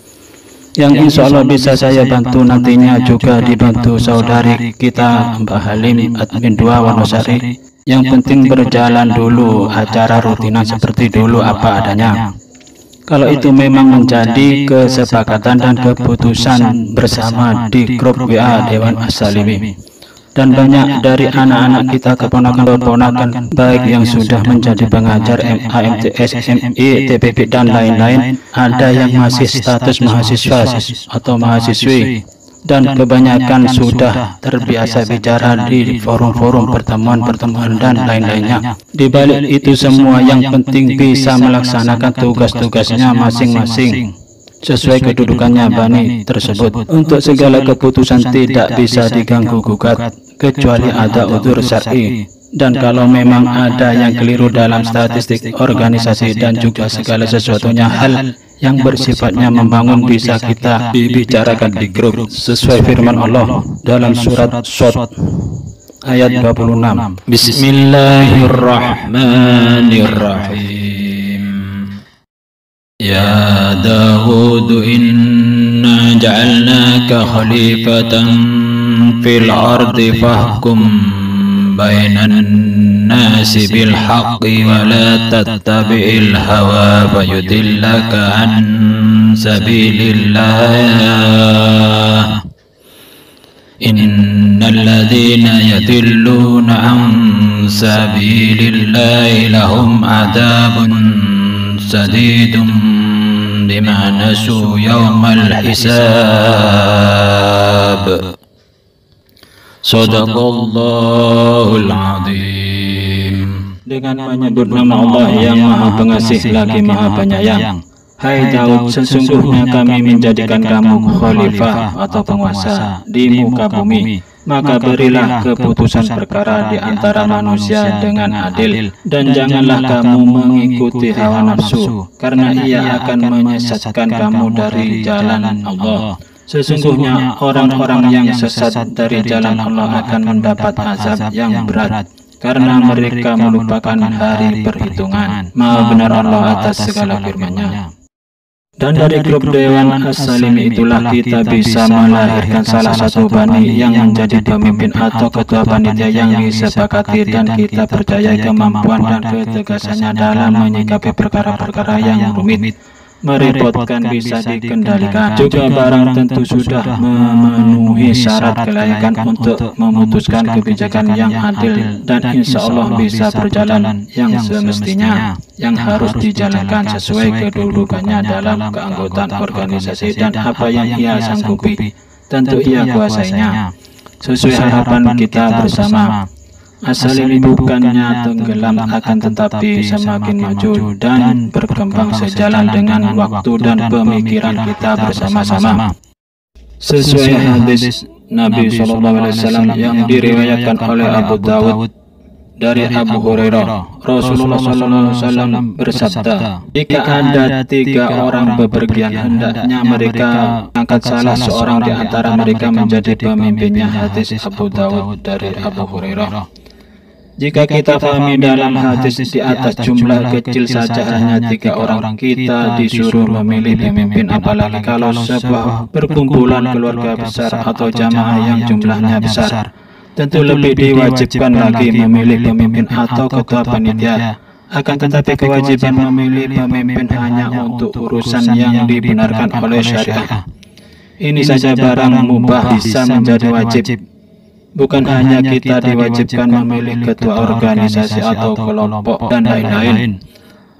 Speaker 1: yang insya Allah bisa saya bantu nantinya, juga dibantu saudari kita Mbak Halim admin 2 Wonosari. Yang penting berjalan dulu acara rutinan seperti dulu apa adanya. Kalau itu memang menjadi kesepakatan dan keputusan bersama di grup WA Dewan As-Salimi.
Speaker 6: Dan banyak dari anak-anak kita, keponakan-keponakan baik yang sudah menjadi pengajar AMTS, MI, TPB dan lain-lain, ada yang masih status mahasiswa atau mahasiswi, dan kebanyakan sudah terbiasa bicara di forum-forum pertemuan-pertemuan dan lain-lainnya. Di balik itu semua, yang penting bisa melaksanakan tugas-tugasnya masing-masing sesuai kedudukannya bani tersebut. Untuk segala keputusan tidak bisa diganggu-gugat kecuali ada udzur syar'i. Dan kalau memang ada yang keliru dalam statistik organisasi dan juga segala sesuatunya hal yang bersifatnya membangun, bisa kita bicarakan di grup sesuai firman Allah dalam surat Shad ayat 26. Bismillahirrahmanirrahim. Ya Dawud, inna ja'alnaka khalifatan fil ardi fahkum bainan nasi bil haqqi wa la tattabi'il hawa fayudillaka an sabilillah. Innal ladzina yadilluna an sabilillahi lahum adzabun sadidun bima nasu yawmal hisab. Sadaqallahul azim. Dengan menyebut nama Allah yang Maha Pengasih lagi Maha Penyayang. Hai Daud, sesungguhnya kami menjadikan kamu khalifah atau penguasa di muka bumi. Maka berilah keputusan perkara di antara manusia dengan adil, dan janganlah kamu mengikuti hawa nafsu, karena ia akan menyesatkan kamu dari jalan Allah. Sesungguhnya orang-orang yang sesat dari jalan Allah akan mendapat azab yang berat, karena mereka melupakan hari perhitungan. Maha benar Allah atas segala firman-Nya. Dan dari grup Dewan As-Salim itulah kita bisa melahirkan salah satu bani yang menjadi pemimpin atau ketua panitia yang disepakati, dan kita percaya kemampuan dan ketegasannya dalam menyikapi perkara-perkara yang rumit, merepotkan, bisa dikendalikan. Juga barang tentu sudah memenuhi syarat kelayakan untuk memutuskan kebijakan yang adil, dan insya Allah bisa berjalan yang semestinya, yang harus dijalankan sesuai kedudukannya dalam keanggotaan organisasi dan apa yang ia sanggupi, tentu ia kuasainya, sesuai harapan kita bersama. As-Salim bukannya tenggelam, akan tetapi semakin maju dan berkembang sejalan dengan waktu dan pemikiran kita bersama-sama. Sesuai hadis Nabi SAW yang diriwayatkan oleh Abu Dawud dari Abu Hurairah, Rasulullah SAW bersabda, jika ada 3 orang bepergian, hendaknya mereka angkat salah seorang di antara mereka menjadi pemimpinnya. Hadis Abu Dawud dari Abu Hurairah. Jika kita pahami dalam hadis di atas, jumlah kecil saja hanya 3 orang, kita disuruh memilih pemimpin, apalagi kalau sebuah perkumpulan keluarga besar atau jamaah yang jumlahnya besar. Tentu lebih diwajibkan lagi memilih pemimpin atau ketua panitia. Akan tetapi kewajiban memilih pemimpin hanya untuk urusan yang dibenarkan oleh syariah. Ini saja barang mubah bisa menjadi wajib. Bukan hanya kita diwajibkan memilih ketua organisasi atau kelompok dan lain-lain,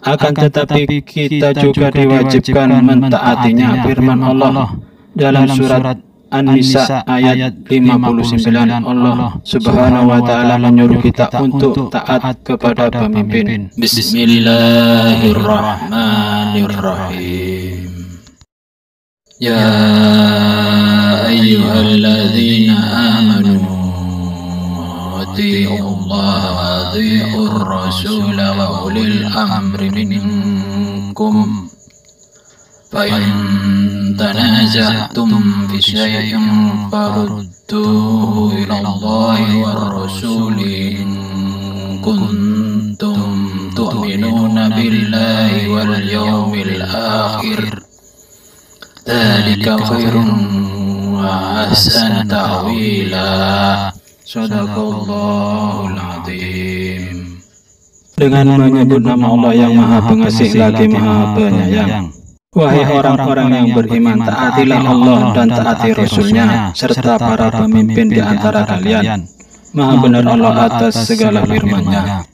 Speaker 6: akan tetapi kita juga diwajibkan mentaatinya. Firman Allah dalam surat An-Nisa ayat 59, Allah Subhanahu wa ta'ala menyuruh kita untuk taat kepada pemimpin. Bismillahirrahmanirrahim. Ya ayyuhalladzina amanu atii'u Allah wa atii'ur rasul wa ulil amri minkum fa in tanaza'tum fi syai'in farudduhu ila Allah war rasul in kuntum tu'minuna billahi wal yawmil akhir. Dzalika khairun wa ahsanu ta'wila. Shadaqallahul azim. Dengan menyebut nama Allah yang Maha Pengasih lagi Maha Penyayang. Wahai orang-orang yang beriman, taatilah Allah dan taati Rasul-Nya serta para pemimpin di antara kalian. Maha benar Allah atas segala firman-Nya.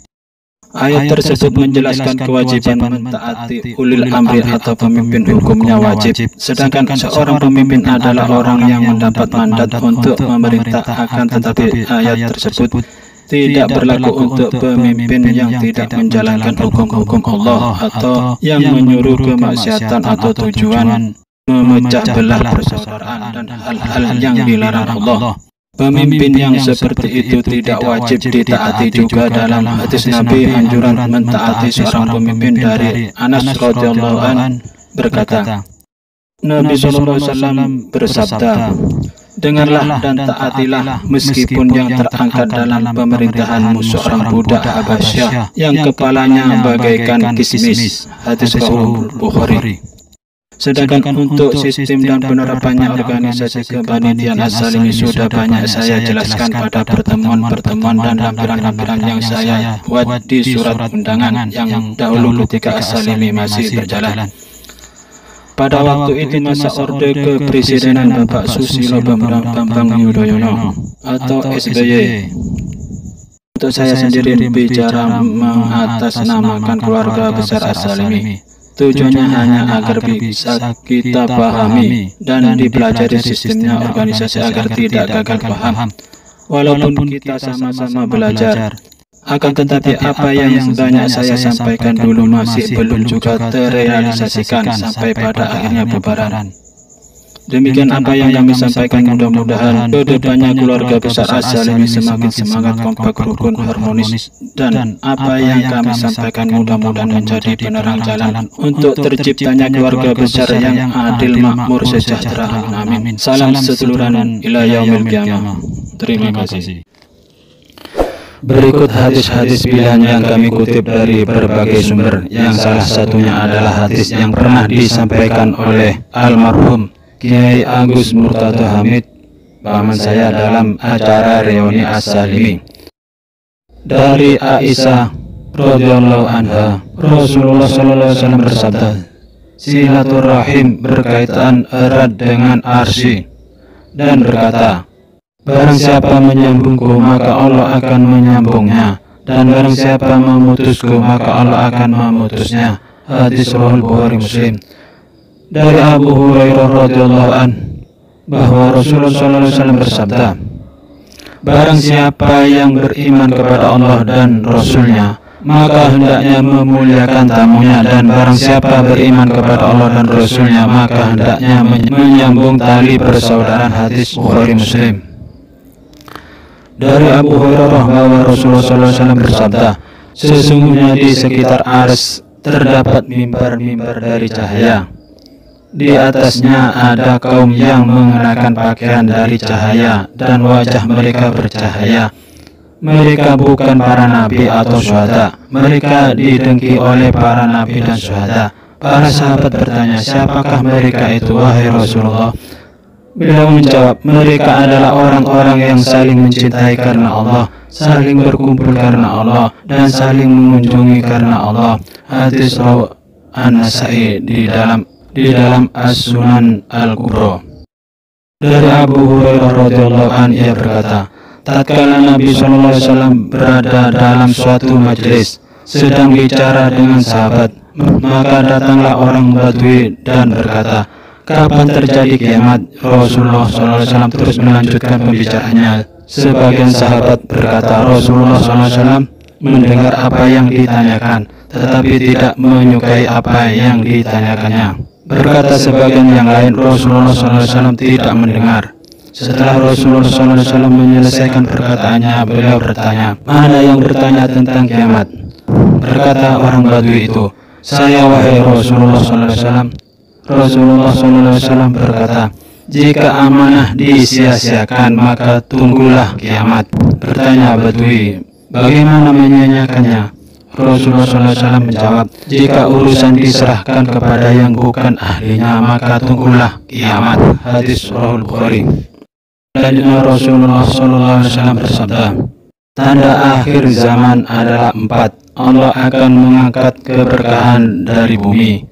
Speaker 6: Ayat tersebut menjelaskan kewajiban mentaati ulil amri atau pemimpin hukumnya wajib. Sedangkan seorang pemimpin adalah orang yang mendapat mandat untuk memerintah, akan tetapi ayat tersebut tidak berlaku untuk pemimpin yang tidak menjalankan hukum-hukum Allah atau yang menyuruh kemaksiatan atau tujuan memecah belah persaudaraan dan hal-hal yang dilarang Allah. Pemimpin yang seperti itu tidak wajib ditaati. Juga dalam hadis Nabi anjuran mentaati seorang pemimpin dari Anas radhiyallahu an berkata, Nabi SAW bersabda, dengarlah dan taatilah meskipun yang terangkat dalam pemerintahanmu seorang budak Habasyah yang kepalanya bagaikan kismis. Hadis riwayat Bukhari. Sedangkan untuk sistem dan penerapannya organisasi kepanitiaan As-Salimi sudah banyak saya jelaskan pada pertemuan-pertemuan dan lampiran-lampiran yang saya buat di surat undangan yang dahulu ketika As-Salimi masih berjalan. Pada waktu itu masa Orde Kepresidenan Bapak Susilo Bambang Yudhoyono atau SBY. Untuk saya sendiri bicara mengatasnamakan keluarga besar As-Salimi. Tujuannya hanya agar bisa kita pahami dan dipelajari sistemnya organisasi agar tidak gagal paham. Walaupun kita sama-sama belajar, akan tetapi apa yang banyak saya sampaikan dulu masih belum juga terrealisasikan sampai pada akhirnya bubaran. Demikian apa yang kami sampaikan, mudah-mudahan kedepannya keluarga besar As-Salimi semakin semangat, kompak, rukun, harmonis, dan apa yang kami sampaikan mudah-mudahan menjadi penerang jalan untuk terciptanya keluarga besar yang adil, makmur, sejahtera. Amin. Salam seduluran ila yaumil qiyamah. Terima kasih. Berikut hadis-hadis pilihan yang kami kutip dari berbagai sumber, yang salah satunya adalah hadis yang pernah disampaikan oleh almarhum Kiai Agus Murtada Hamid, paman saya, dalam acara reuni As-Salimi. Dari Aisyah radhiyallahu anha, Rasulullah SAW bersabda, silaturahim berkaitan erat dengan arsy, dan berkata, barang siapa menyambungku maka Allah akan menyambungnya, dan barang siapa memutusku maka Allah akan memutusnya. Hadis riwayat Bukhari Muslim. Dari Abu Hurairah radhiyallahu an bahwa Rasulullah SAW bersabda, barang siapa yang beriman kepada Allah dan Rasulnya maka hendaknya memuliakan tamunya, dan barang siapa beriman kepada Allah dan Rasulnya maka hendaknya menyambung tali persaudaraan. Hadis Bukhari Muslim. Dari Abu Hurairah bahwa Rasulullah SAW bersabda, sesungguhnya di sekitar Ars terdapat mimbar-mimbar dari cahaya. Di atasnya ada kaum yang mengenakan pakaian dari cahaya dan wajah mereka bercahaya. Mereka bukan para nabi atau syuhada. Mereka didengki oleh para nabi dan syuhada. Para sahabat bertanya, siapakah mereka itu wahai Rasulullah? Beliau menjawab, mereka adalah orang-orang yang saling mencintai karena Allah, saling berkumpul karena Allah, dan saling mengunjungi karena Allah. Hadis riwayat An-Nasa'i di dalam As-Sunan Al-Kubra. Dari Abu Hurairah radhiyallahu anhu, ia berkata, tatkala Nabi SAW berada dalam suatu majelis sedang bicara dengan sahabat, maka datanglah orang Badui dan berkata, kapan terjadi kiamat? Rasulullah SAW terus melanjutkan pembicaraannya. Sebagian sahabat berkata, Rasulullah SAW mendengar apa yang ditanyakan, tetapi tidak menyukai apa yang ditanyakannya. Berkata sebagian yang lain, Rasulullah SAW tidak mendengar. Setelah Rasulullah SAW menyelesaikan perkataannya, beliau bertanya, mana yang bertanya tentang kiamat? Berkata orang Badui itu, saya wahai Rasulullah SAW. Rasulullah SAW berkata, jika amanah disia-siakan maka tunggulah kiamat. Bertanya Badui, bagaimana menyanyikannya? Rasulullah SAW menjawab, jika urusan diserahkan kepada yang bukan ahlinya maka tunggulah kiamat. Hadis riwayat Bukhari. Dan Rasulullah SAW bersabda, tanda akhir zaman adalah 4. Allah akan mengangkat keberkahan dari bumi,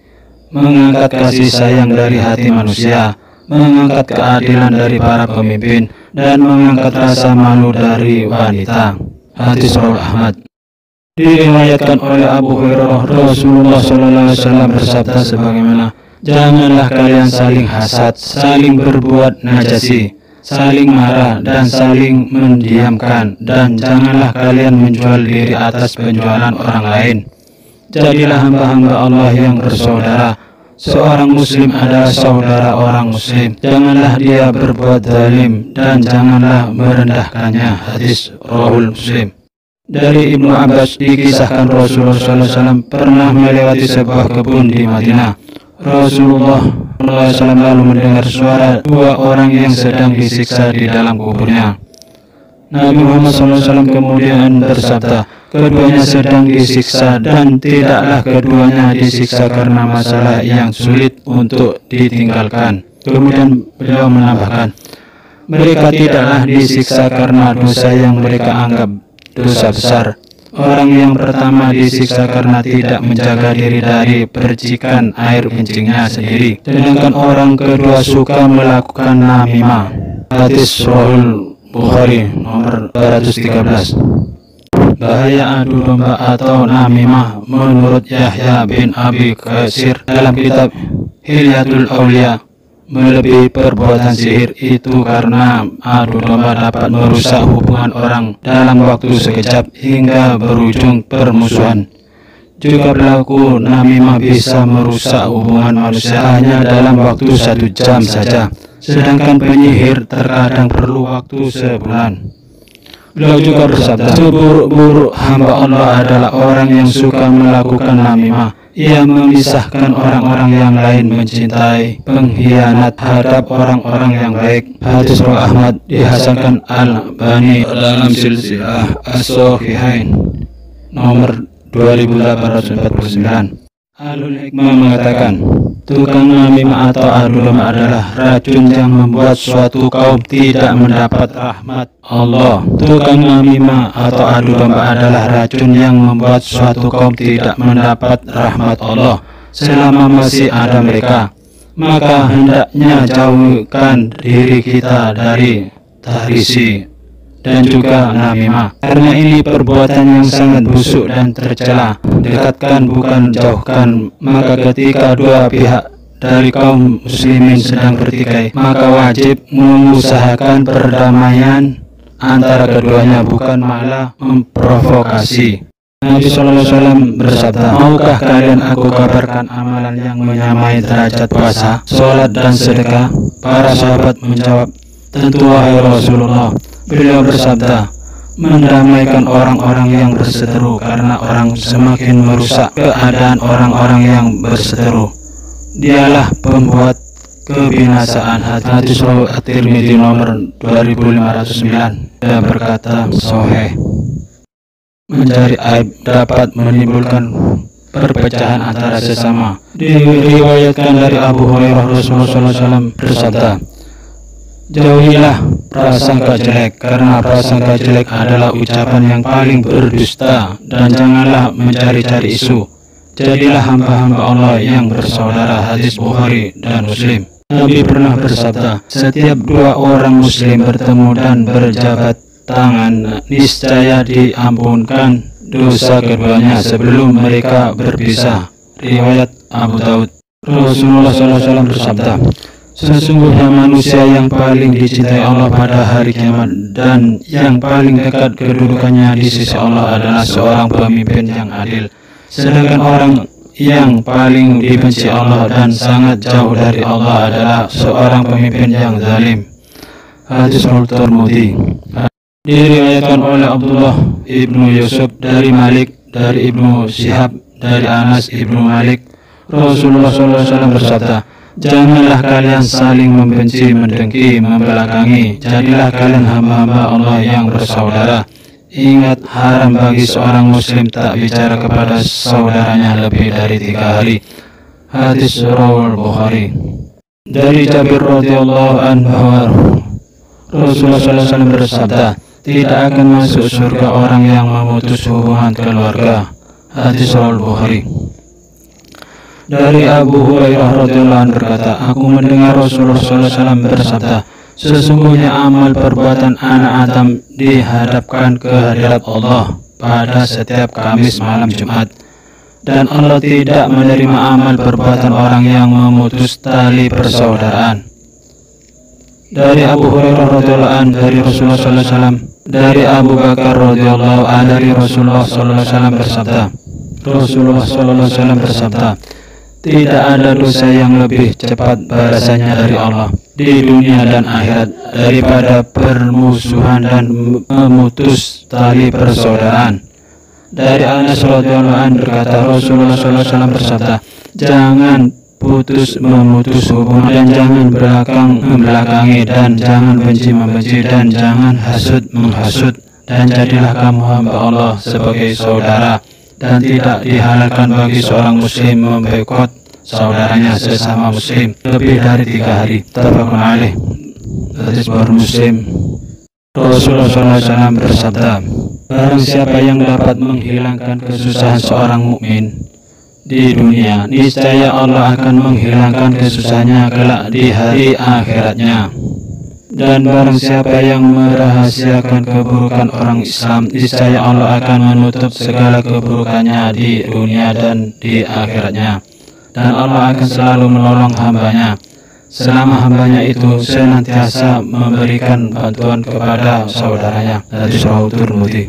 Speaker 6: mengangkat kasih sayang dari hati manusia, mengangkat keadilan dari para pemimpin, dan mengangkat rasa malu dari wanita. Hadis riwayat Ahmad. Diriwayatkan oleh Abu Hurairah, Rasulullah SAW bersabda sebagaimana, janganlah kalian saling hasad, saling berbuat najasi, saling marah dan saling mendiamkan, dan janganlah kalian menjual diri atas penjualan orang lain. Jadilah hamba-hamba Allah yang bersaudara. Seorang muslim adalah saudara orang muslim. Janganlah dia berbuat zalim dan janganlah merendahkannya. Hadis riwayat Muslim. Dari Ibnu Abbas dikisahkan Rasulullah SAW pernah melewati sebuah kebun di Madinah. Rasulullah SAW lalu mendengar suara dua orang yang sedang disiksa di dalam kuburnya. Nabi Muhammad SAW kemudian bersabda, keduanya sedang disiksa dan tidaklah keduanya disiksa karena masalah yang sulit untuk ditinggalkan. Kemudian beliau menambahkan, mereka tidaklah disiksa karena dosa yang mereka anggap dosa besar. Orang yang pertama disiksa karena tidak menjaga diri dari percikan air kencingnya sendiri, sedangkan orang kedua suka melakukan namimah. Hadis riwayat Bukhari nomor 213. Bahaya adu domba atau namimah menurut Yahya bin Abi Katsir dalam kitab Hilyatul Aulia, melebihi perbuatan sihir itu karena adu domba dapat merusak hubungan orang dalam waktu sekejap hingga berujung permusuhan. Juga berlaku namimah bisa merusak hubungan manusia hanya dalam waktu 1 jam saja, sedangkan penyihir terkadang perlu waktu sebulan. Beliau juga bersabda, seburuk-buruk hamba Allah adalah orang yang suka melakukan namimah. Ia memisahkan orang-orang yang lain, mencintai, pengkhianat terhadap orang-orang yang baik. Hadis riwayat Ahmad dihasankan Al-Albani dalam silsilah As-Sahihain nomor 2849. Ahlul Hikmah mengatakan, tukang namimah atau adu domba adalah racun yang membuat suatu kaum tidak mendapat rahmat Allah. Tukang namimah atau adu domba adalah racun yang membuat suatu kaum tidak mendapat rahmat Allah selama masih ada mereka. Maka hendaknya jauhkan diri kita dari tahrisi dan juga namimah, karena ini perbuatan yang sangat busuk dan tercela. Dekatkan bukan jauhkan. Maka ketika dua pihak dari kaum muslimin sedang bertikai, maka wajib mengusahakan perdamaian antara keduanya, bukan malah memprovokasi. Nabi SAW bersabda, maukah kalian aku kabarkan amalan yang menyamai derajat puasa, sholat dan sedekah? Para sahabat menjawab, tentu wahai Rasulullah. Beliau bersabda, mendamaikan orang-orang yang berseteru, karena orang semakin merusak keadaan orang-orang yang berseteru, dialah pembuat kebinasaan. Hadis riwayat At-Tirmidzi nomor 2509. Dia berkata, sahih. Mencari aib dapat menimbulkan perpecahan antara sesama. Diriwayatkan dari Abu Hurairah, Rasulullah SAW bersabda, jauhilah prasangka jelek, karena prasangka jelek adalah ucapan yang paling berdusta, dan janganlah mencari-cari isu. Jadilah hamba-hamba Allah yang bersaudara. Hadis Bukhari dan Muslim. Nabi pernah bersabda, setiap dua orang muslim bertemu dan berjabat tangan, niscaya diampunkan dosa keduanya sebelum mereka berpisah. Riwayat Abu Daud. Rasulullah SAW bersabda, sesungguhnya manusia yang paling dicintai Allah pada hari kiamat dan yang paling dekat kedudukannya di sisi Allah adalah seorang pemimpin yang adil. Sedangkan orang yang paling dibenci Allah dan sangat jauh dari Allah adalah seorang pemimpin yang zalim. Hadis riwayat Tirmidzi. Diriwayatkan oleh Abdullah ibnu Yusuf dari Malik, dari Ibnu Syihab, dari Anas ibnu Malik. Rasulullah SAW bersabda, janganlah kalian saling membenci, mendengki, membelakangi. Jadilah kalian hamba-hamba Allah yang bersaudara. Ingat, haram bagi seorang muslim tak bicara kepada saudaranya lebih dari 3 hari. Hadis riwayat Bukhari. Dari Jabir radhiyallahu anhu, Rasulullah SAW bersabda, tidak akan masuk surga orang yang memutus hubungan keluarga. Hadis riwayat Bukhari. Dari Abu Hurairah radhiyallahu anhu berkata, aku mendengar Rasulullah SAW bersabda, Sesungguhnya amal perbuatan anak Adam dihadapkan ke hadirat Allah pada setiap Kamis malam Jumat, dan Allah tidak menerima amal perbuatan orang yang memutus tali persaudaraan. Dari Abu Hurairah radhiyallahu anhu dari Rasulullah sallallahu alaihi wasallam, dari Abu Bakar radhiyallahu anhu dari Rasulullah sallallahu alaihi wasallam bersabda, Rasulullah sallallahu alaihi wasallam bersabda, tidak ada dosa yang lebih cepat balasannya dari Allah di dunia dan akhirat daripada permusuhan dan memutus tali persaudaraan. Dari Anas radhiyallahu anhu berkata, Rasulullah sallallahu alaihi wasallam bersabda, jangan memutus hubungan, dan jangan membelakangi, dan jangan benci membenci, dan jangan hasud menghasut, dan jadilah kamu hamba Allah sebagai saudara, dan tidak dihalalkan bagi seorang muslim memboikot saudaranya sesama muslim lebih dari 3 hari. Muttafaqun alaih. Hadis Bukhari Muslim. Rasulullah SAW bersabda, barang siapa yang dapat menghilangkan kesusahan seorang mukmin di dunia, niscaya Allah akan menghilangkan kesusahannya kelak di hari akhiratnya. Dan barang siapa yang merahasiakan keburukan orang Islam, niscaya Allah akan menutup segala keburukannya di dunia dan di akhiratnya. Dan Allah akan selalu menolong hambanya selama hambanya itu senantiasa memberikan bantuan kepada saudaranya. Hadis riwayat Tirmidzi.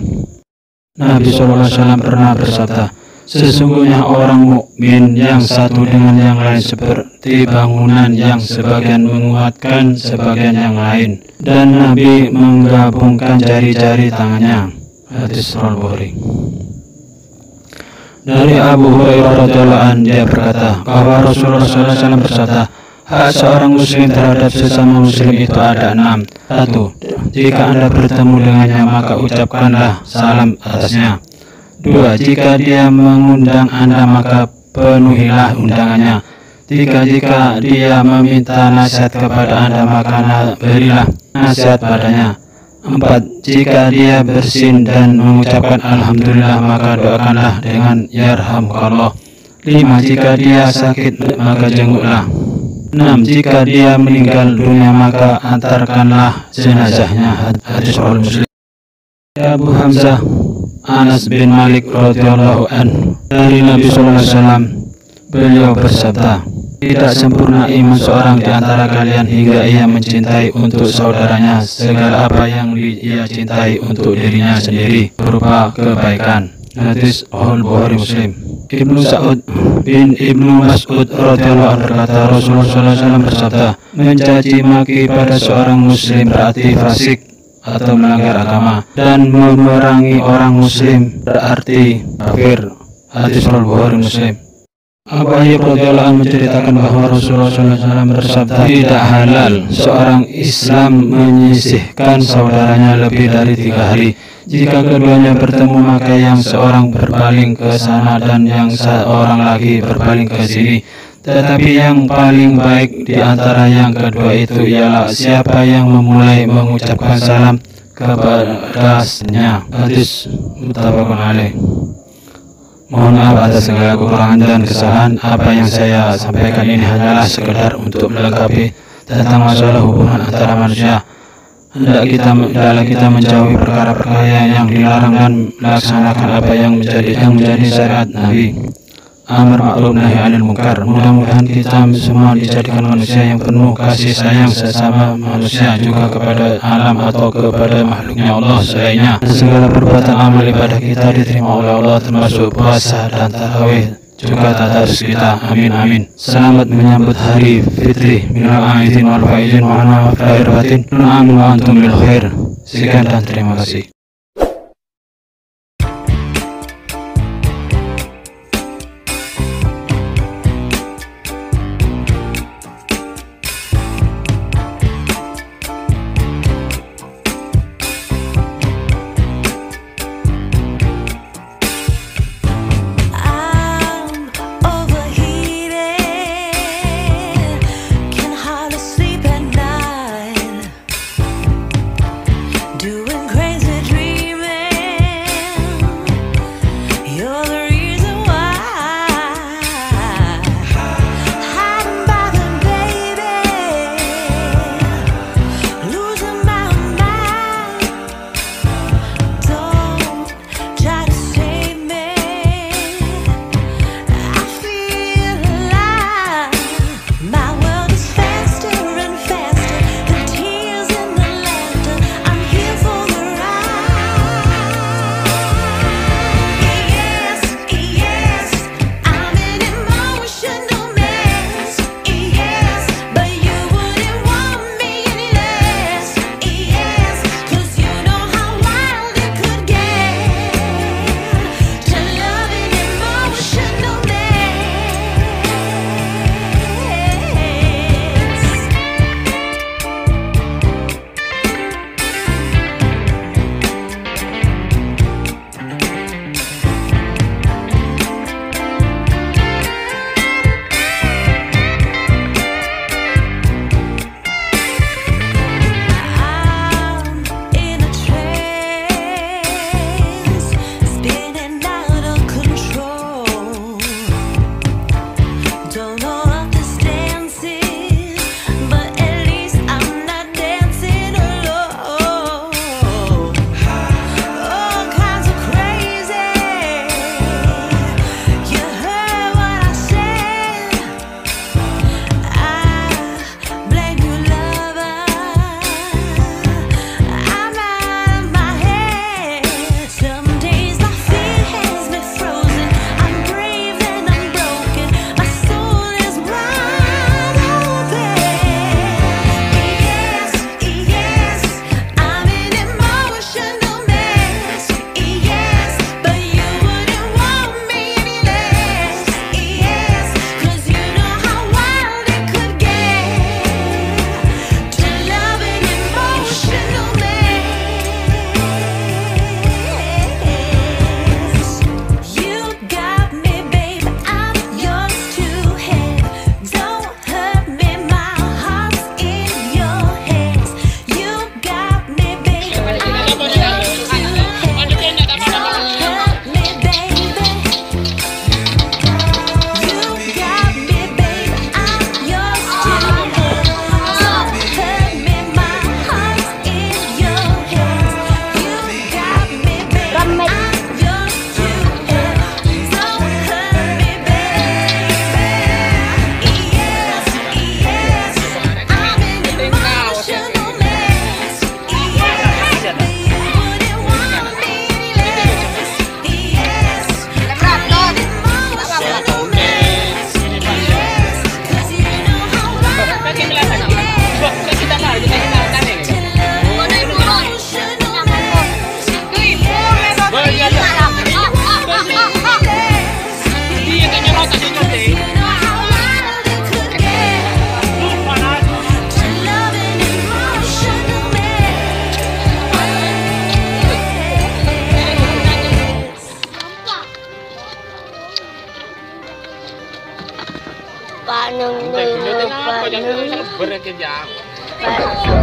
Speaker 6: Nabi SAW pernah bersabda, sesungguhnya orang mukmin yang satu dengan yang lain seperti bangunan yang sebagian menguatkan sebagian yang lain, dan Nabi menggabungkan jari-jari tangannya. Hadis riwayat Bukhari. Dari Abu Hurairah radhiyallahu anhu dia berkata bahwa Rasulullah SAW bersabda, hak seorang muslim terhadap sesama muslim itu ada 6. 1. Jika Anda bertemu dengannya maka ucapkanlah salam atasnya. 2. Jika dia mengundang Anda maka penuhilah undangannya. 3. Jika dia meminta nasihat kepada Anda maka berilah nasihat padanya. 4. Jika dia bersin dan mengucapkan Alhamdulillah maka doakanlah dengan Yarhamukallah. 5. Jika dia sakit maka jenguklah. 6. Jika dia meninggal dunia maka antarkanlah jenazahnya. Hadis riwayat Muslim. Abu Hamzah Anas bin Malik radhiyallahu anhu dari Nabi sallallahu alaihi wasallam, beliau bersabda, tidak sempurna iman seorang di antara kalian hingga ia mencintai untuk saudaranya segala apa yang ia cintai untuk dirinya sendiri berupa kebaikan. Hadis Bukhari Muslim. Ibnu Sa'ud bin Ibnu Mas'ud radhiyallahu anhu berkata, Rasulullah sallallahu alaihi wasallam bersabda, mencaci maki pada seorang muslim berarti fasik atau melanggar agama, dan memerangi orang muslim berarti kafir. Hadis Bukhari Muslim. Abu Ayyub radhiyallahu anhu menceritakan bahwa Rasulullah SAW bersabda, tidak halal seorang Islam menyisihkan saudaranya lebih dari 3 hari. Jika keduanya bertemu maka yang seorang berpaling ke sana dan yang seorang lagi berpaling ke sini. Tetapi yang paling baik di antara yang kedua itu ialah siapa yang memulai mengucapkan salam kepadanya. Hadis muttafaqun alaih. Mohon maaf atas segala kekurangan dan kesalahan. Apa yang saya sampaikan ini hanyalah sekedar untuk melengkapi tentang masalah hubungan antara manusia. Hendaklah kita menjauhi perkara-perkara yang dilarang dan melaksanakan apa yang menjadi syariat Nabi. Amar ma'ruf nahi 'anil munkar. Mudah-mudahan kita semua dijadikan manusia yang penuh kasih sayang sesama manusia, juga kepada alam atau kepada makhluknya Allah selainnya. Dan segala perbuatan amal ibadah kita diterima oleh Allah, termasuk puasa dan tarawih, juga tadarus kita. Amin amin. Selamat menyambut hari fitri. Minal aidin wal faizin wa ana lahir batin. Amin wa antum bil khair. Sekian dan terima kasih.
Speaker 7: Doing crazy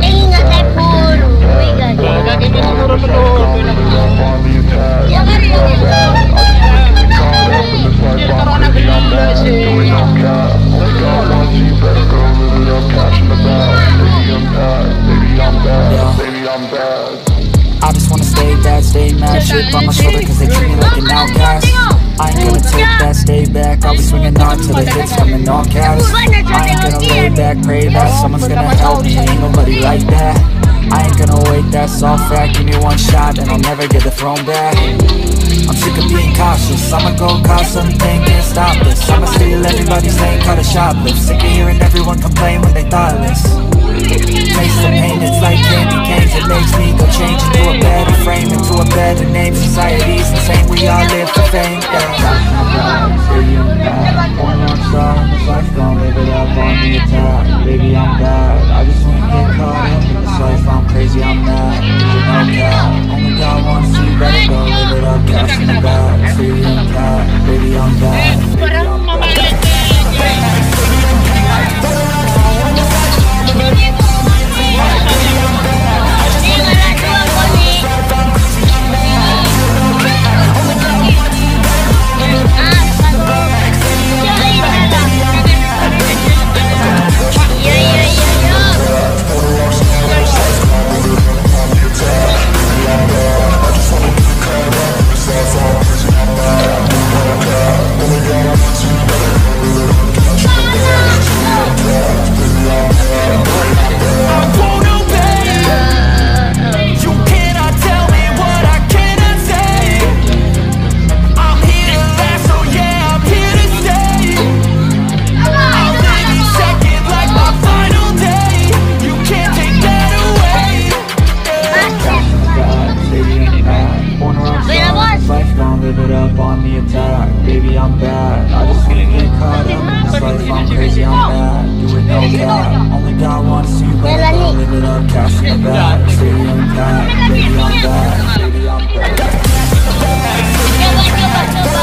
Speaker 2: Ingat saya puluh.
Speaker 5: I just wanna stay bad, stay mad, chip on my shoulder cause they treat me like an outcast. I ain't gonna take that, stay back, I'll be swinging hard till the hits come in all caps. I ain't gonna lay back, pray that someone's gonna help me, ain't nobody like that. I ain't gonna wait, that's all fact, give me one shot and I'll never get the throne back. I'm sick of being cautious, I'ma go cause something, can't stop this. I'ma steal everybody's lane, cut a shoplift. Sick of hearing everyone complain when they thoughtless. Taste the pain, it's like candy canes. It makes me go change into a better frame, into a better name. Society's insane, we all live for fame, One star in this life, gon' live it up on the attack. Baby, I'm bad, I just wanna get caught up in this life. I'm crazy, I'm mad, no cap. Only God wants you, better go live it up. Cash in the bag, baby, I'm bad. Baby, I'm bad, baby, I'm bad.
Speaker 2: Coba.